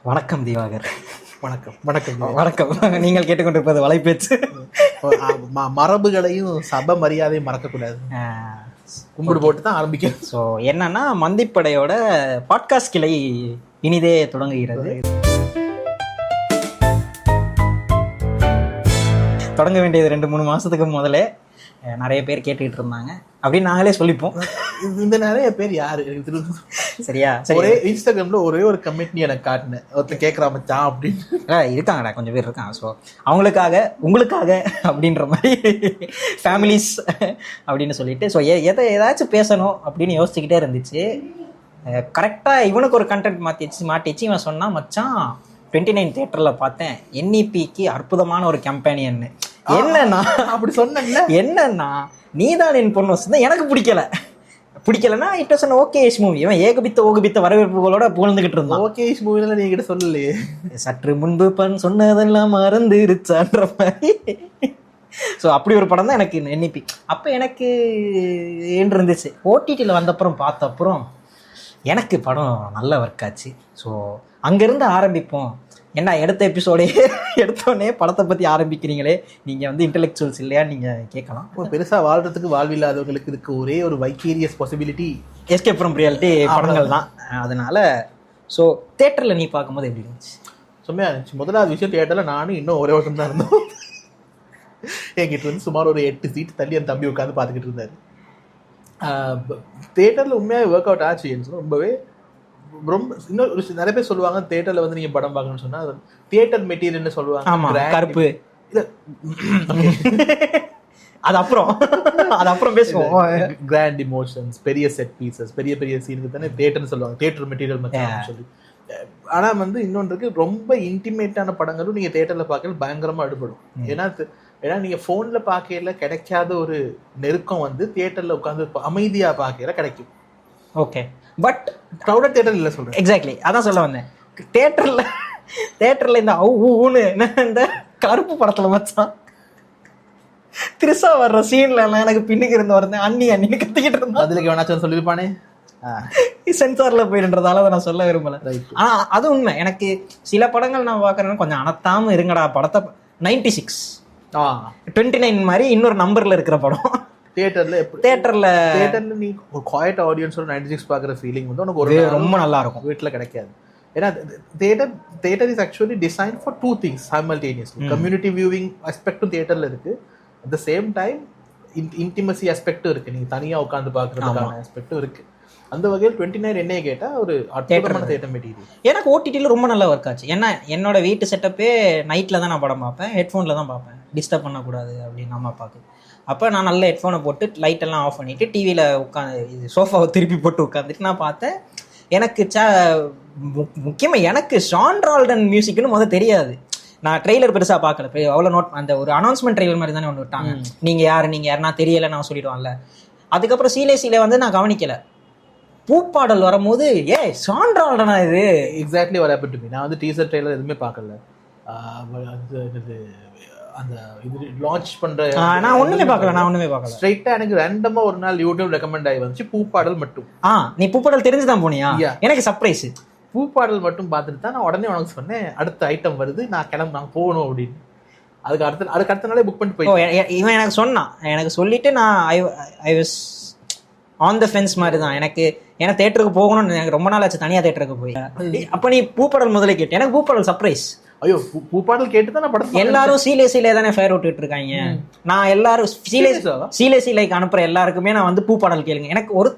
வணக்கம் திவாகர். வணக்கம். வணக்கம். வணக்கம். நீங்கள் கேட்டுக்கொண்டிருப்பது வலைபேச்சு. மரபுகளையும் சபை மரியாதையும் மறக்கக்கூடாது. கும்பிடு போட்டு தான் ஆரம்பிக்கும். ஸோ என்னன்னா, மந்திப்படையோட பாட்காஸ்ட் கிளை இனிதே தொடங்குகிறது. தொடங்க வேண்டியது 2-3 மாசத்துக்கு முதலே நிறைய பேர் கேட்டுக்கிட்டு இருந்தாங்க அப்படின்னு நாங்களே சொல்லிப்போம். இந்த நிறைய பேர் யாரு சரியா? ஒரே இன்ஸ்டாகிராம்ல ஒரே ஒரு கமெண்ட் எனக்கு காட்டினேன், ஒருத்தர் கேட்கறா மச்சான் அப்படின்னு. இருக்காங்கடா, கொஞ்சம் பேர் இருக்காங்க. ஸோ அவங்களுக்காக உங்களுக்காக அப்படின்ற மாதிரி ஃபேமிலிஸ் அப்படின்னு சொல்லிட்டு ஸோ ஏதாச்சும் பேசணும் அப்படின்னு யோசிச்சுக்கிட்டே இருந்துச்சு. கரெக்டாக இவனுக்கு ஒரு கண்டென்ட் மாட்டிச்சு. இவன் சொன்னா, மச்சான் 29 தியேட்டரில் பார்த்தேன், NEPக்கு அற்புதமான ஒரு கம்பெனியன்னு. என்னன்னா அப்படி சொன்ன என்னன்னா, நீதான் என் பொண்ணு வசந்தா எனக்கு பிடிக்கலன்னா it was an okay-ish movie. இவன் ஓகபித்த வரவேற்புகளோட புகழ்ந்துகிட்டு இருந்தான். ஓகே-ish மூவில நீங்க கிட்ட சொல்லலையே. சற்று முன்பு சொன்னதெல்லாம் மறந்துருச்சான்ற மாதிரி. ஸோ அப்படி ஒரு படம் தான் எனக்கு NEP. அப்போ எனக்கு என்று இருந்துச்சு. OTTல வந்தப்புறம் பார்த்தப்புறம் எனக்கு படம் நல்ல ஒர்க் ஆச்சு. ஸோ அங்கேருந்து ஆரம்பிப்போம். என்ன எடுத்த எபிசோடே எடுத்தோடனே படத்தை பற்றி ஆரம்பிக்கிறீங்களே, நீங்கள் வந்து இன்டெலெக்சுவல்ஸ் இல்லையா நீங்கள் கேட்கலாம். பெருசாக வாழ்கிறதுக்கு வாழ்வில்லாதவங்களுக்கு இதுக்கு ஒரே ஒரு வைக்கீரியஸ் பாசிபிலிட்டி எஸ்கேப் ஃப்ரம் ரியாலிட்டி படங்கள் தான். அதனால ஸோ தேட்டரில் நீ பார்க்கும்போது எப்படி இருந்துச்சு? செம்மையாக இருந்துச்சு. முதலாவது விஷயம், தேட்டரில் நானும் இன்னும் ஒரே ஒருத்தம் தான் இருந்தோம். என்கிட்ட வந்து சுமார் ஒரு 8 சீட் தள்ளி என் தம்பி உட்காந்து பார்த்துக்கிட்டு இருந்தார். தேட்டரில் உண்மையாக ஒர்க் அவுட் ஆச்சு. ரொம்பவே இன்னும் நிறைய பேர் சொல்லுவாங்க, தியேட்டர்ல வந்து நீங்க படம் பார்க்கணும்னு சொன்னா தியேட்டர் மெட்டீரியல்னு சொல்லுவாங்க. கருப்பு அது அப்புறம் பேசுவோம். கிராண்ட் இமோஷன்ஸ், பெரிய செட் பீசஸ், பெரிய பெரிய சீனுக்கு தானே தியேட்டர்னு சொல்லுவாங்க, தியேட்டர் மெட்டீரியல் மட்டும் சொல்லி. ஆனா வந்து இன்னொன்றுக்கு ரொம்ப இன்டிமேட்டான படங்களும் நீங்க தியேட்டர்ல பார்க்கல பயங்கரமா அடுபடும். ஏன்னா நீங்க போன்ல பார்க்கல கிடைக்காத ஒரு நெருக்கம் வந்து தியேட்டர்ல உட்காந்து அமைதியா பார்க்கல கிடைக்கும். ஓகே, பட் க்ரௌடட் தியேட்டர் இல்லை சொல்றேன். எக்ஸாக்ட்லி அதான் சொல்ல வந்தேன். தியேட்டர்ல இந்த இந்த கருப்பு படத்துல மச்சான் திருசா வர்ற சீன்ல எல்லாம் எனக்கு பின்னுக்கு இருந்து வரேன், அண்ணின்னு கத்திக்கிட்டு இருந்தேன். அதுல வேணாச்சும் சொல்லிருப்பானே, சென்சார்ல போயிடுறதால அதை நான் சொல்ல விரும்பல. ஆனா அது உண்மை. எனக்கு சில படங்கள் நான் பாக்குறேன்னு கொஞ்சம் அனத்தாம இருங்கடா படத்தை. 96 29 மாதிரி இன்னொரு நம்பர்ல இருக்கிற படம் தியேட்டர்ல நீ ஒரு குவாய்ட் ஆடியன்ஸோட 96 பார்க்குற ஃபீலிங் வந்து உனக்கு ஒரு ரொம்ப நல்லா இருக்கும். வீட்டில் கிடைக்காது. ஏன்னா theatre is actually design for 2 things simultaneously. Community viewing ஆஸ்பெக்டும் தியேட்டர்ல இருக்கு, at the same time intimacy ஆஸ்பெக்டும் இருக்கு, நீங்க தனியா உட்காந்து பார்க்கறதுக்கான ஆஸ்பெக்டும் இருக்கு. அந்த வகையில் 29 என்னைய கேட்டா ஒரு அற்புதமான தியேட்டர் மெட்டீரியல். எனக்கு OTTல ரொம்ப நல்லா ஒர்க் ஆச்சு. ஏன்னா என்னோட வீட்டு செட்டப்பே நைட்ல தான் நான் படம் பார்ப்பேன், ஹெட்ஃபோன்ல தான் பார்ப்பேன், டிஸ்டர்ப் பண்ணக்கூடாது அப்படின்னு அம்மா அப்பாவுக்கு. அப்போ நான் நல்ல ஹெட்ஃபோனை போட்டு லைட்டெல்லாம் ஆஃப் பண்ணிவிட்டு டிவியில் உட்காந்து சோஃபாவை திருப்பி போட்டு உட்காந்துட்டு நான் பார்த்தேன். எனக்கு முக்கியமாக எனக்கு ஷான் ரால்டன் மியூசிக்னு முதல்ல தெரியாது. நான் ட்ரெய்லர் பெருசாக பார்க்கல, அவ்வளோ அந்த ஒரு அனௌன்ஸ்மெண்ட் ட்ரெய்லர் மாதிரி தானே ஒன்று விட்டாங்க. நீங்கள் யாருன்னா தெரியலை நான் சொல்லிடுவான்ல. அதுக்கப்புறம் சீலே வந்து நான் கவனிக்கலை. பூப்பாடல் வரும்போது ஷான் ரால்டனா இது எக்ஸாக்ட்லி வர பட்டு. நான் வந்து டீசர் ட்ரெய்லர் எதுவுமே பார்க்கல. அந்த இது லான்ச் பண்ற நான் ஒண்ணுமே பார்க்கல. ஸ்ட்ரைட்டா எனக்கு ரேண்டமா ஒரு நாள் யூடியூப் ரெக்கமெண்ட் ஆகி வந்துச்சு பூப்பாடல் மட்டும். நீ பூப்பாடல் தெரிஞ்சுதான் போனியா? எனக்கு சர்ப்ரைஸ். பூப்பாடல் மட்டும் பார்த்துட்டு தான் நான் உடனே உனக்கு சொன்னேன், அடுத்த ஐட்டம் வருது, நான் போகணும் அப்படின்னு. அதுக்கு அடுத்த நாளே புக் பண்ணிட்டு போய் இவன் எனக்கு சொன்னான். எனக்கு சொல்லிட்டு நான் I was on the fence மாதிரி தான். எனக்கு தேட்டருக்கு போகணும்னு எனக்கு ரொம்ப நாள் ஆச்சு தனியா தேட்டருக்கு போய். அப்ப நீ பூப்பாடல் முதல்ல கேட்டு எனக்கு பூப்பாடல் சர்ப்ரைஸ். ஐயோ, பூப்பாடல் கேட்டு தான் படம். எல்லாரும் சீலே தானே ஃபயர் விட்டுட்டு இருக்காங்க. நான் எல்லாரும் சீலைக்கு அனுப்புற எல்லாருக்குமே நான் வந்து பூப்பாடல் கேளுங்க. எனக்கு ஒரு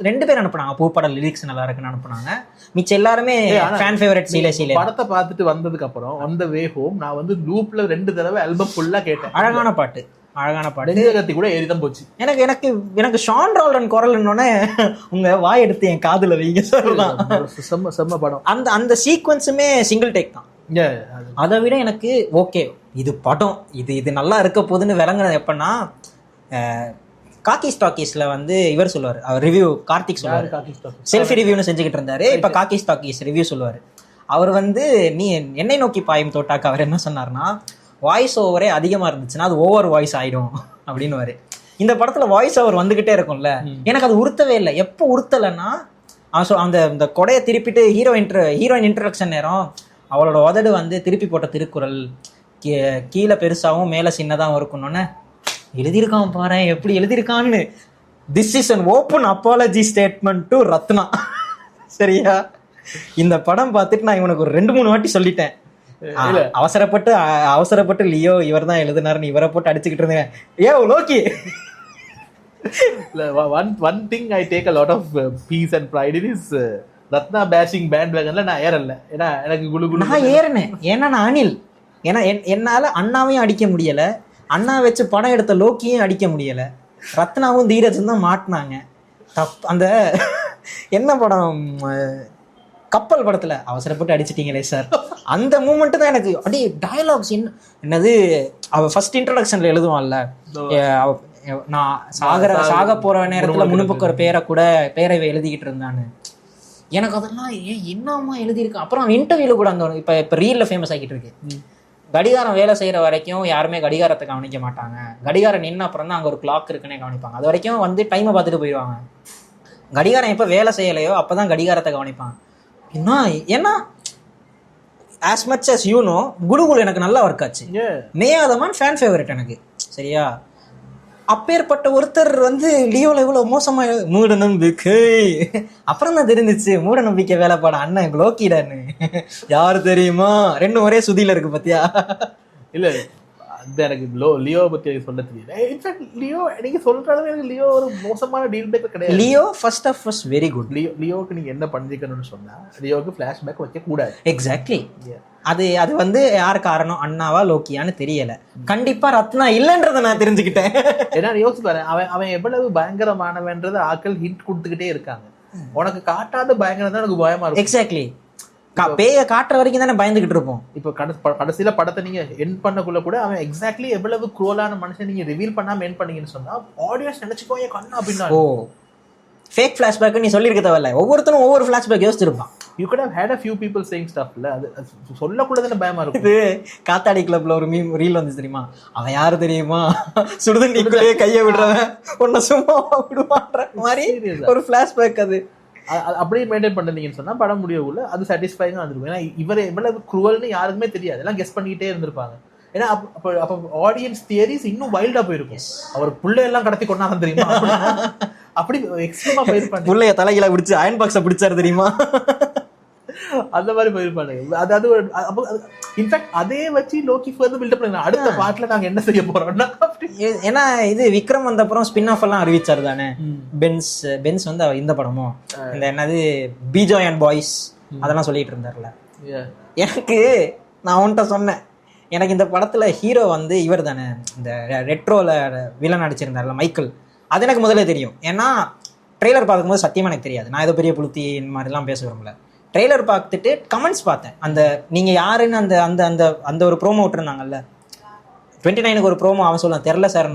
2 பேர் அனுப்புனாங்க பூப்பாடல் லிரிக்ஸ் நல்லா இருக்குன்னு அனுப்புனாங்க. மிச்சம் எல்லாருமே ஃபேன் ஃபேவரட் சீலே. படத்தை பார்த்துட்டு வந்ததுக்கு அப்புறம் ஆன் த வே ஹோம் நான் வந்து லூப்ல 2 தடவை ஆல்பம் ஃபுல்லா கேட்டேன். அழகான பாட்டு கூட ஏறிதான் போச்சு. எனக்கு ஷான் ரால்டன் குரல் என்னோடனே உங்க வாய் எடுத்து என் காதுல வைங்க சொல்லலாம். செம்ம படம். அந்த சீக்வன்ஸுமே சிங்கிள் டேக் தான். அதை விட எனக்கு ஓகே இது படம் இது நல்லா இருக்க போகுதுன்னு விளங்குறது எப்பன்னா, காக்கி ஸ்டாக்கீஸ்ல வந்து இவர் சொல்லுவார், அவர் ரிவ்யூ கார்த்திக் சொல்லுவார், செல்ஃபி ரிவ்யூன்னு செஞ்சுக்கிட்டு இருந்தாரு. இப்ப காக்கி ஸ்டாக்கீஸ் ரிவ்யூ சொல்லுவார். அவர் வந்து நீ என்னை நோக்கி பாயும் தோட்டாக்கு அவர் என்ன சொன்னார்னா, வாய்ஸ் ஓவரே அதிகமா இருந்துச்சுன்னா அது ஓவர் வாய்ஸ் ஆயிடும் அப்படின்னு. இந்த படத்துல வாய்ஸ் ஓவர் வந்துகிட்டே இருக்கும்ல, எனக்கு அது உறுத்தவே இல்லை. எப்போ உறுத்தலைன்னா அந்த கொடையை திருப்பிட்டு ஹீரோயின் இன்ட்ரடக்ஷன் நேரம் அவளோட உதடு வந்து திருப்பி போட்ட திருக்குறள் கீழே பெருசாகவும் மேலே சின்னதாகவும் இருக்கணும்னு எழுதியிருக்கான் பாரு, எப்படி எழுதியிருக்கான்னு. This is an open apology statement to Ratna. சரியா? இந்த படம் பார்த்துட்டு நான் இவனுக்கு ஒரு 2-3 வாட்டி சொல்லிட்டேன். அவசரப்பட்டு லியோ இவர் தான் எழுதினாருன்னு இவரை போட்டு அடிச்சுக்கிட்டு இருந்தேன். லோக்கி, one thing I take a lot of peace and pride in is Ratna bashing பேண்ட் வேகன்ல நான் ஏறல. ஏன்னா எனக்கு நான் ஏறினேன். ஏன்னா நான் அனில். ஏன்னா என்னால அண்ணாவையும் அடிக்க முடியல, அண்ணா வச்சு படம் எடுத்த லோக்கியும் அடிக்க முடியல. ரத்னாவும் தீரஜும் தான் மாட்டினாங்க. அந்த என்ன படம், கப்பல் படத்துல அவசரப்பட்டு அடிச்சிட்டீங்களே சார், அந்த மூமெண்ட் தான் எனக்கு அப்படியே டயலாக்ஸ். என்னது அவ ஃபர்ஸ்ட் இன்ட்ரோடக்ஷன்ல எழுதுவான்ல, நான் சாக போற நேரத்துல முன்னுப்பக்க ஒரு பேரை எழுதிக்கிட்டு இருந்தான்னு. எனக்கு அதெல்லாம் என்னமா எழுதியிருக்கு. அப்புறம் இன்டர்வியூல கூட அந்த இப்ப ரீல்ல ஃபேமஸ் ஆகிட்டு இருக்கு. கடிகாரம் வேலை செய்யற வரைக்கும் யாருமே கடிகாரத்தை கவனிக்க மாட்டாங்க, கடிகாரம் நின்ன அப்புறம் தான் அங்க ஒரு கிளாக் இருக்குன்னே கவனிப்பாங்க. அது வரைக்கும் வந்து டைமை பார்த்துட்டு போயிடுவாங்க. கடிகாரம் எப்ப வேலை செய்யலையோ அப்பதான் கடிகாரத்தை கவனிப்பாங்க. ஏன்னா as much as you know, குடுகுல் எனக்கு நல்லா ஒர்க் ஆச்சு. மேயாதமான் ஃபேன் ஃபேவரட் எனக்கு. சரியா? அப்பேற்பட்ட ஒருத்தர் வந்து லியோல இவ்வளவு மோசமா மூட நம்பிக்கை, அப்புறம் தான் தெரிஞ்சிச்சு மூட நம்பிக்கை வேலைப்பாட அண்ணன் லோக்கிடான்னு. யாரு தெரியுமா? 2 ஒரே சுதியில இருக்கு பாத்தியா? இல்ல அது எனக்கு லியோ பத்தி சொல்ல தெரியல. இன்ஃபேக்ட் லியோ நீங்க சொல்ற அளவு எனக்கு லியோ ஒரு மோசமான டீல் பிரேக்கர் கிடையாது. Leo first off was very good. லியோக்கு நீங்க என்ன பண்ணிக்கணும்னு சொன்னா, லியோக்கு ஃபிளாஷ்பேக் வைக்க கூடாது. எக்ஸாக்ட்லி. அது வந்து யார் காரணம், அண்ணாவா லோக்கியான்னு தெரியல. கண்டிப்பா ரத்னா இல்லன்றத நான் தெரிஞ்சுக்கிட்டேன். ஏன்னா யோசிச்சு பாரு, அவன் எவ்வளவு பயங்கரமானவன்றத ஆக்கள் ஹிண்ட் கொடுத்துக்கிட்டே இருக்காங்க. உனக்கு காட்டாத பயங்கரம் தான் எனக்கு பயமா இருக்கும். எக்ஸாக்ட்லி. பேய காட்டுற வரைக்கும் தானே பயந்துகிட்டு இருப்போம். இப்ப கடைசியில படத்தை நீங்க எண்ட் பண்ணக்குள்ள கூட அவன் எக்ஸாக்ட்லி எவ்வளவு குரோலான மனுஷன் நீங்க ரிவீல் பண்ணாம எண்ட் பண்ணீங்கன்னு சொன்னா ஆடியன்ஸ் நினைச்சுக்கோங்க கண்ணா அப்படின்னா. ஃபேக் ஃபிளாஷ்பேக் நீ சொல்லிருக்க தேவையில்ல, ஒவ்வொருத்தரும் ஒவ்வொரு flashback யோசிச்சிருப்பான். You could have had a few people saying stuff. அது சொல்லக்கூடாதுன்னு பயமா இருக்கும். இது காத்தாடி கிளப்ல ஒரு ரீல் வந்து தெரியுமா, அவன் யாரு தெரியுமா, சுடுதண்ணிக்குள்ளே கையை விடுறவன் உன்னை சும்மா விடுவான்ற மாதிரி ஒரு ஃபிளாஷ்பேக். அது அப்படியே மெயின்டைன் பண்ணிருந்தீங்கன்னு சொன்னா படம் முடியக்குள்ள அது சாட்டிஸ்ஃபைங்கா இருந்திருக்கும். ஏன்னா இவரை எவ்வளவு குரூவல்னு யாருக்குமே தெரியாது, எல்லாம் கெஸ் பண்ணிக்கிட்டே இருந்திருப்பாங்க. ஏன்னா அப்ப ஆடியன்ஸ் தியரிஸ் இன்னும் வைல்டா போயிருக்கும். அவர் புள்ளை எல்லாம் கடத்தி கொண்டாங்க தெரியுமா, அப்படி எக்ஸ்ட்ரீமா போயிருப்பாங்க. புள்ளைய தலையில பிடிச்சு அயன் பாக்ஸ பிடிச்சாரு தெரியுமா, அந்த மாதிரி போயிருப்பாங்க. அது இன்ஃபேக்ட் அதே வச்சு லோக்கி ஃபர்தர் பில்ட் அப் பண்ணலாம். அடுத்த பார்ட்ல நாங்க என்ன செய்ய போறோம்னா, ஏன்னா இது விக்ரம் வந்த அப்புறம் ஸ்பின் ஆஃப் எல்லாம் அறிவிச்சாரு தானே. பென்ஸ் வந்து இந்த படமும் இந்த என்னது பிஜாய் அண்ட் பாய்ஸ் அதெல்லாம் சொல்லிட்டு இருந்தார்ல. எனக்கு நான் உன்கிட்ட சொன்னேன், எனக்கு இந்த படத்துல ஹீரோ வந்து இவர் தானே, இந்த ரெட்ரோல வில்லன் நடிச்சிருந்தார்ல மைக்கேல். அது எனக்கு முதல்ல தெரியும். ஏன்னா ட்ரெய்லர் பார்க்கும்போது சத்தியமா எனக்கு தெரியாது. நான் ஏதோ பெரிய புளுத்தி இந்த மாதிரிலாம் பேச விரும்பல. ட்ரெய்லர் பார்த்துட்டு கமெண்ட்ஸ் பார்த்தேன். அந்த நீங்க யாருன்னு அந்த அந்த அந்த அந்த ஒரு ப்ரோமோ விட்டுருந்தாங்கல்ல 29க்கு ஒரு ப்ரோமோ, அவன் சொல்லலாம் தெரில சார்.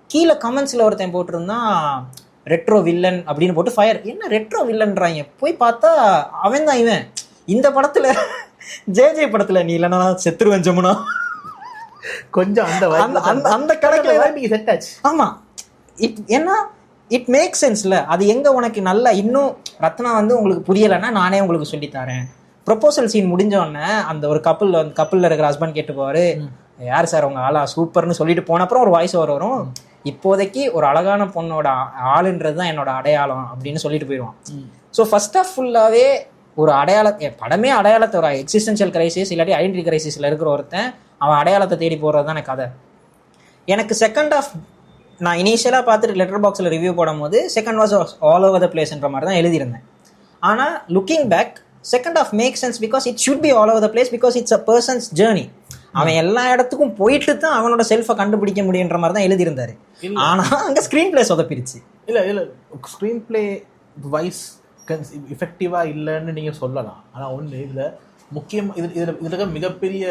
கீழே கமெண்ட்ஸ்ல ஒருத்தன் போட்டிருந்தான் ரெட்ரோ வில்லன் அப்படின்னு போட்டு ஃபயர். என்ன ரெட்ரோ வில்லன்றாங்க, போய் பார்த்தா அவன் தான் இவன். இந்த படத்துல ஜே படத்துல நீ இல்லைன்னா செத்துருவன் ஜமுனா கொஞ்சம் அந்த கணக்குல நீங்க செட் ஆச்சு. ஆமா, ஏன்னா இட் மேக் சென்ஸ்ல. அது எங்க உனக்கு நல்லா இன்னும் ரத்னா வந்து உங்களுக்கு புரியலைன்னா நானே உங்களுக்கு சொல்லித்தரேன். ப்ரொபோசல் சீன் முடிஞ்சோடனே அந்த ஒரு கப்பல்ல இருக்கிற ஹஸ்பண்ட் கேட்டு போவாரு, யார் சார் உங்க ஆளா சூப்பர்னு சொல்லிட்டு போன அப்புறம் ஒரு வாய்ஸ் ஓவர் வரும், இப்போதைக்கு ஒரு அழகான பொண்ணோட ஆளுன்றது தான் என்னோட அடையாளம் அப்படின்னு சொல்லிட்டு போயிடுவான். ஸோ ஃபர்ஸ்ட் ஆஃப் ஃபுல்லாவே ஒரு படமே அடையாளத்தை, ஒரு எக்ஸிஸ்டென்ஷியல் கிரைசிஸ் இல்லாட்டி ஐடென்டிட்டி கிரைசிஸ்ல இருக்கிற ஒருத்தன் அவன் அடையாளத்தை தேடி போறது தான் கதை. எனக்கு செகண்ட் ஆஃப் நான் இனிஷியலாக பார்த்துட்டு லெட்டர் பாக்ஸில் ரிவ்யூ போடும் போது second was all over the பிளேஸ்ன்ற மாதிரி தான் எழுதியிருந்தேன். ஆனால் looking back second half make sense because it should be all over the place because it's a person's journey. அவன் எல்லா இடத்துக்கும் போயிட்டு தான் அவனோட செல்ஃபை கண்டுபிடிக்க முடியுன்ற மாதிரி தான் எழுதியிருந்தாரு. ஆனால் அங்கே ஸ்க்ரீன் பிளே சொதப்பிருச்சு. இல்லை ஸ்க்ரீன் பிளே வைஸ் எஃபெக்டிவா இல்லைன்னு நீங்க சொல்லலாம். ஆனால் ஒன்று இதில் முக்கியம், இதில் மிகப்பெரிய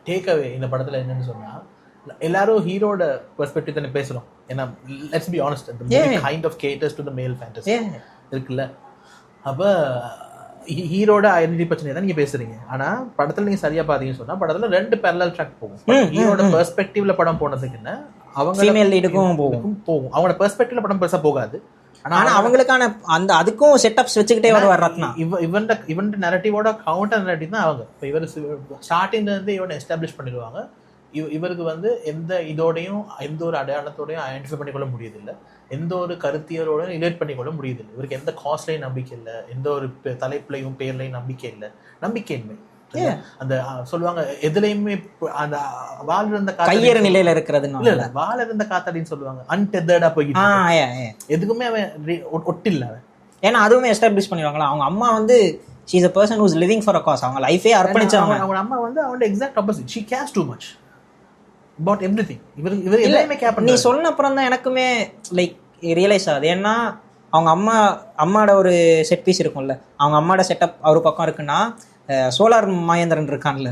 டேக் அவே இந்த படத்தில் என்னன்னு சொன்னால், எல்லாரும் ஹீரோட பெர்ஸ்பெக்டிவ் தானே பேசுறோம். ஏன்னா let's be honest, the movie kind of caters to the male fantasy இருக்குல்ல. அப்ப ஹீரோட ஐடென்டிட்டி பிரச்சனை தான் நீங்க பேசுறீங்க. ஆனா படத்துல நீங்க சரியா பாத்தீங்கன்னு சொன்னா படத்துல 2 parallel track போகும். ஹீரோட பெர்ஸ்பெக்டிவ்ல படம் போனதுக்கு என்ன, அவங்க ஃபீமேல் லீடுக்கும் போகும். அவங்களோட பெர்ஸ்பெக்டிவ்ல படம் பெருசா போகாது. ஆனா அவங்களுக்கான அந்த அதுக்கும் செட்டப்ஸ் வச்சுக்கிட்டே வருவார் ரத்னா. இவன் நரேட்டிவோட கவுண்டர் நரேட்டிவ் தான் அவங்க. இப்போ இவர் ஸ்டார்டிங்ல இருந்து இவனை எஸ்டாப்ளிஷ் பண்ணிடுவாங்க. இவருக்கு வந்து எந்த இதோடையும் எந்த ஒரு அடையாளத்தோடையும் ஐடென்டிஃபை பண்ணிக்கொள்ள முடியுதில்லை, எந்த ஒரு கருத்தியரோடையும் ரிலேட் பண்ணிக்கொள்ள முடியுதில்லை. இவருக்கு எந்த காஸ்ட்லையும் நம்பிக்கை இல்லை, எந்த ஒரு தலைப்புலையும் பேர்லையும் நம்பிக்கை இல்லை, நம்பிக்கையின்மை. அந்த சொல்லுவாங்க எதுலையுமே அந்த வால் இருந்த கையேறு நிலையில இருக்கிறது இல்ல, வால் இருந்த காத்தாடின்னு சொல்லுவாங்க. அன்டெதர்டா போயிட்டு எதுக்குமே அவன் ஒட்டில்ல. ஏன்னா அதுவுமே எஸ்டாப்ளிஷ் பண்ணிடுவாங்களா, அவங்க அம்மா வந்து she is a person who is living for a cause. அவங்க லைஃபே அர்ப்பணிச்சவங்க. அவங்க அம்மா வந்து அவனோட exact opposite. she cares too much about everything. இவர் எல்லாமே கேர் பண்ணி. நீ சொன்ன அப்புறம் தான் எனக்குமே லைக் ரியலைஸ் ஆகுது. ஏன்னா அவங்க அம்மாவோட ஒரு செட் பீஸ் இருக்கும்ல, அவங்க அம்மாவோட செட்டப் ஒரு பக்கம் இருக்குன்னா சோலார் மகேந்திரன் இருக்கான்ல,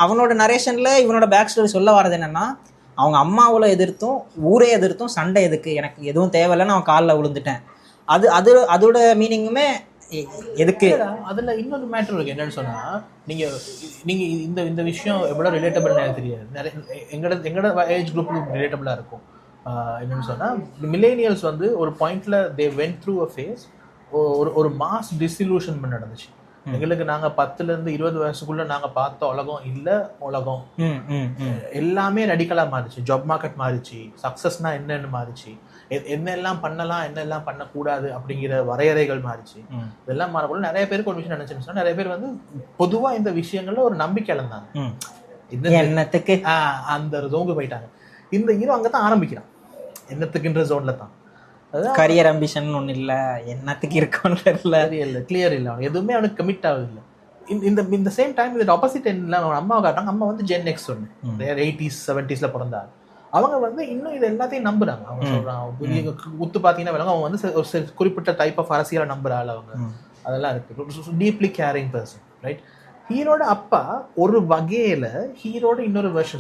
அவனோட நரேஷன்ல இவனோட பேக் ஸ்டோரி சொல்ல வர்றது என்னன்னா, அவங்க அம்மாவில் எதிர்த்தும் ஊரே எதிர்த்தும் சண்டை எதுக்கு, எனக்கு எதுவும் தேவையில்லைன்னு அவன் காலில் விழுந்துட்டேன். அதோட மீனிங்குமே எதுக்கு. அதுல இன்னொரு மேட்டர் இருக்கு. என்னன்னு சொன்னா, நீங்க இந்த விஷயம் எவ்வளவு ரிலேட்டபிள் எனக்கு தெரியாது. எங்களோட ஏஜ் குரூப் ரிலேட்டபிளா இருக்கும். என்னன்னு சொன்னா, மில்லேனியல்ஸ் வந்து ஒரு பாயிண்ட்ல they went through a phase. ஒரு மாஸ் டிசிலூஷன்மென்ட் நடந்துச்சு எங்களுக்கு. நாங்க 10 இருந்து 20 வயசுக்குள்ள நாங்க பார்த்த உலகம் இல்ல. உலகம் எல்லாமே ரெடிக்கலா மாறிச்சு. ஜாப் மார்க்கெட் மாறிச்சு, சக்சஸ்னா என்னன்னு மாறிச்சு, என்னெல்லாம் பண்ணலாம் என்னெல்லாம் பண்ணக்கூடாது அப்படிங்கிற வரையறைகள் மாறிச்சு. இதெல்லாம் மாறப்போல நிறைய பேருக்கு ஒரு விஷயம் நினைச்சுன்னு, நிறைய பேர் வந்து பொதுவா இந்த விஷயங்கள்ல ஒரு நம்பிக்கை இழந்தாங்க. என்னத்துக்கு அந்த ஜோனுக்கு போயிட்டாங்க. இந்த ஹீரோ அங்கதான் ஆரம்பிக்கிறான், என்னத்துக்குன்ற ஜோன்ல தான். கரியர் அம்பிஷன் ஒண்ணு இல்ல, என்னத்துக்கு இருக்கும்னு தெரியல, கிளியர் இல்ல, அவன் எதுவுமே அவனுக்கு கமிட் ஆகுது இல்ல. இந்த சேம் டைம் இது ஆப்போசிட் எண்ட்ல அவன் அம்மாவை காட்டாங்க. அம்மா வந்து ஜென் எக்ஸ் ஒன்று 80s 70s பிறந்தாங்க. அவங்க வந்து இன்னும் இது எல்லாத்தையும் நம்புறாங்க. அவங்க சொல்றாங்க உத்து பாத்தீங்கன்னா அவங்க வந்து ஒரு குறிப்பிட்ட டைப் ஆஃப் அரசியலை நம்புறாள் அவங்க. அதெல்லாம் இருக்கு. Deeply carrying person, right? ஹீரோட அப்பா ஒரு வகையில ஹீரோட இன்னொரு வெர்ஷன்.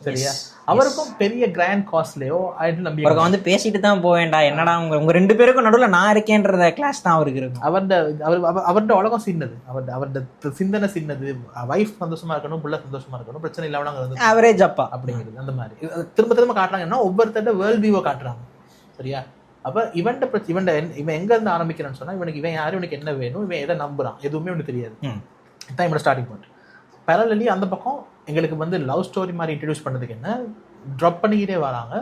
சரியா? அவருக்கும் பெரிய கிராண்ட் காஸ்ட்லயோ ஆயிட்டு நம்பி வந்து பேசிட்டு தான் போவேண்டா, என்னடா உங்க 2 பேருக்கும் நடுவுல நான் இருக்கேன்றத கிளாஸ் தான் அவருக்கு இருக்கும். அவருடைய உலகம் சின்னது, அவருடைய சிந்தனை சின்னது. வைஃப் சந்தோஷமா இருக்கணும், புள்ள சந்தோஷமா இருக்கணும், பிரச்சனை இல்லாம ஆவரேஜ் அப்பா அப்படிங்கிறது. அந்த மாதிரி திரும்ப திரும்ப காட்டுறாங்கன்னா ஒவ்வொருத்தட்ட வேர்ல்ட் வியூவை காட்டுறாங்க. சரியா? அப்ப இவன் எங்க இருந்து ஆரம்பிக்கிறான்னு சொன்னா, இவன் யாரு, இவனுக்கு என்ன வேணும், இவன் எதை நம்புறான், எதுவுமே இவனுக்கு தெரியாது. இதான் இவனோட ஸ்டார்டிங் பாயிண்ட். பேரலி அந்த பக்கம் எங்களுக்கு வந்து லவ் ஸ்டோரி மாதிரி இன்ட்ரடியூஸ் பண்ணதுக்கு என்ன ட்ராப் பண்ணிக்கிட்டே வராங்க.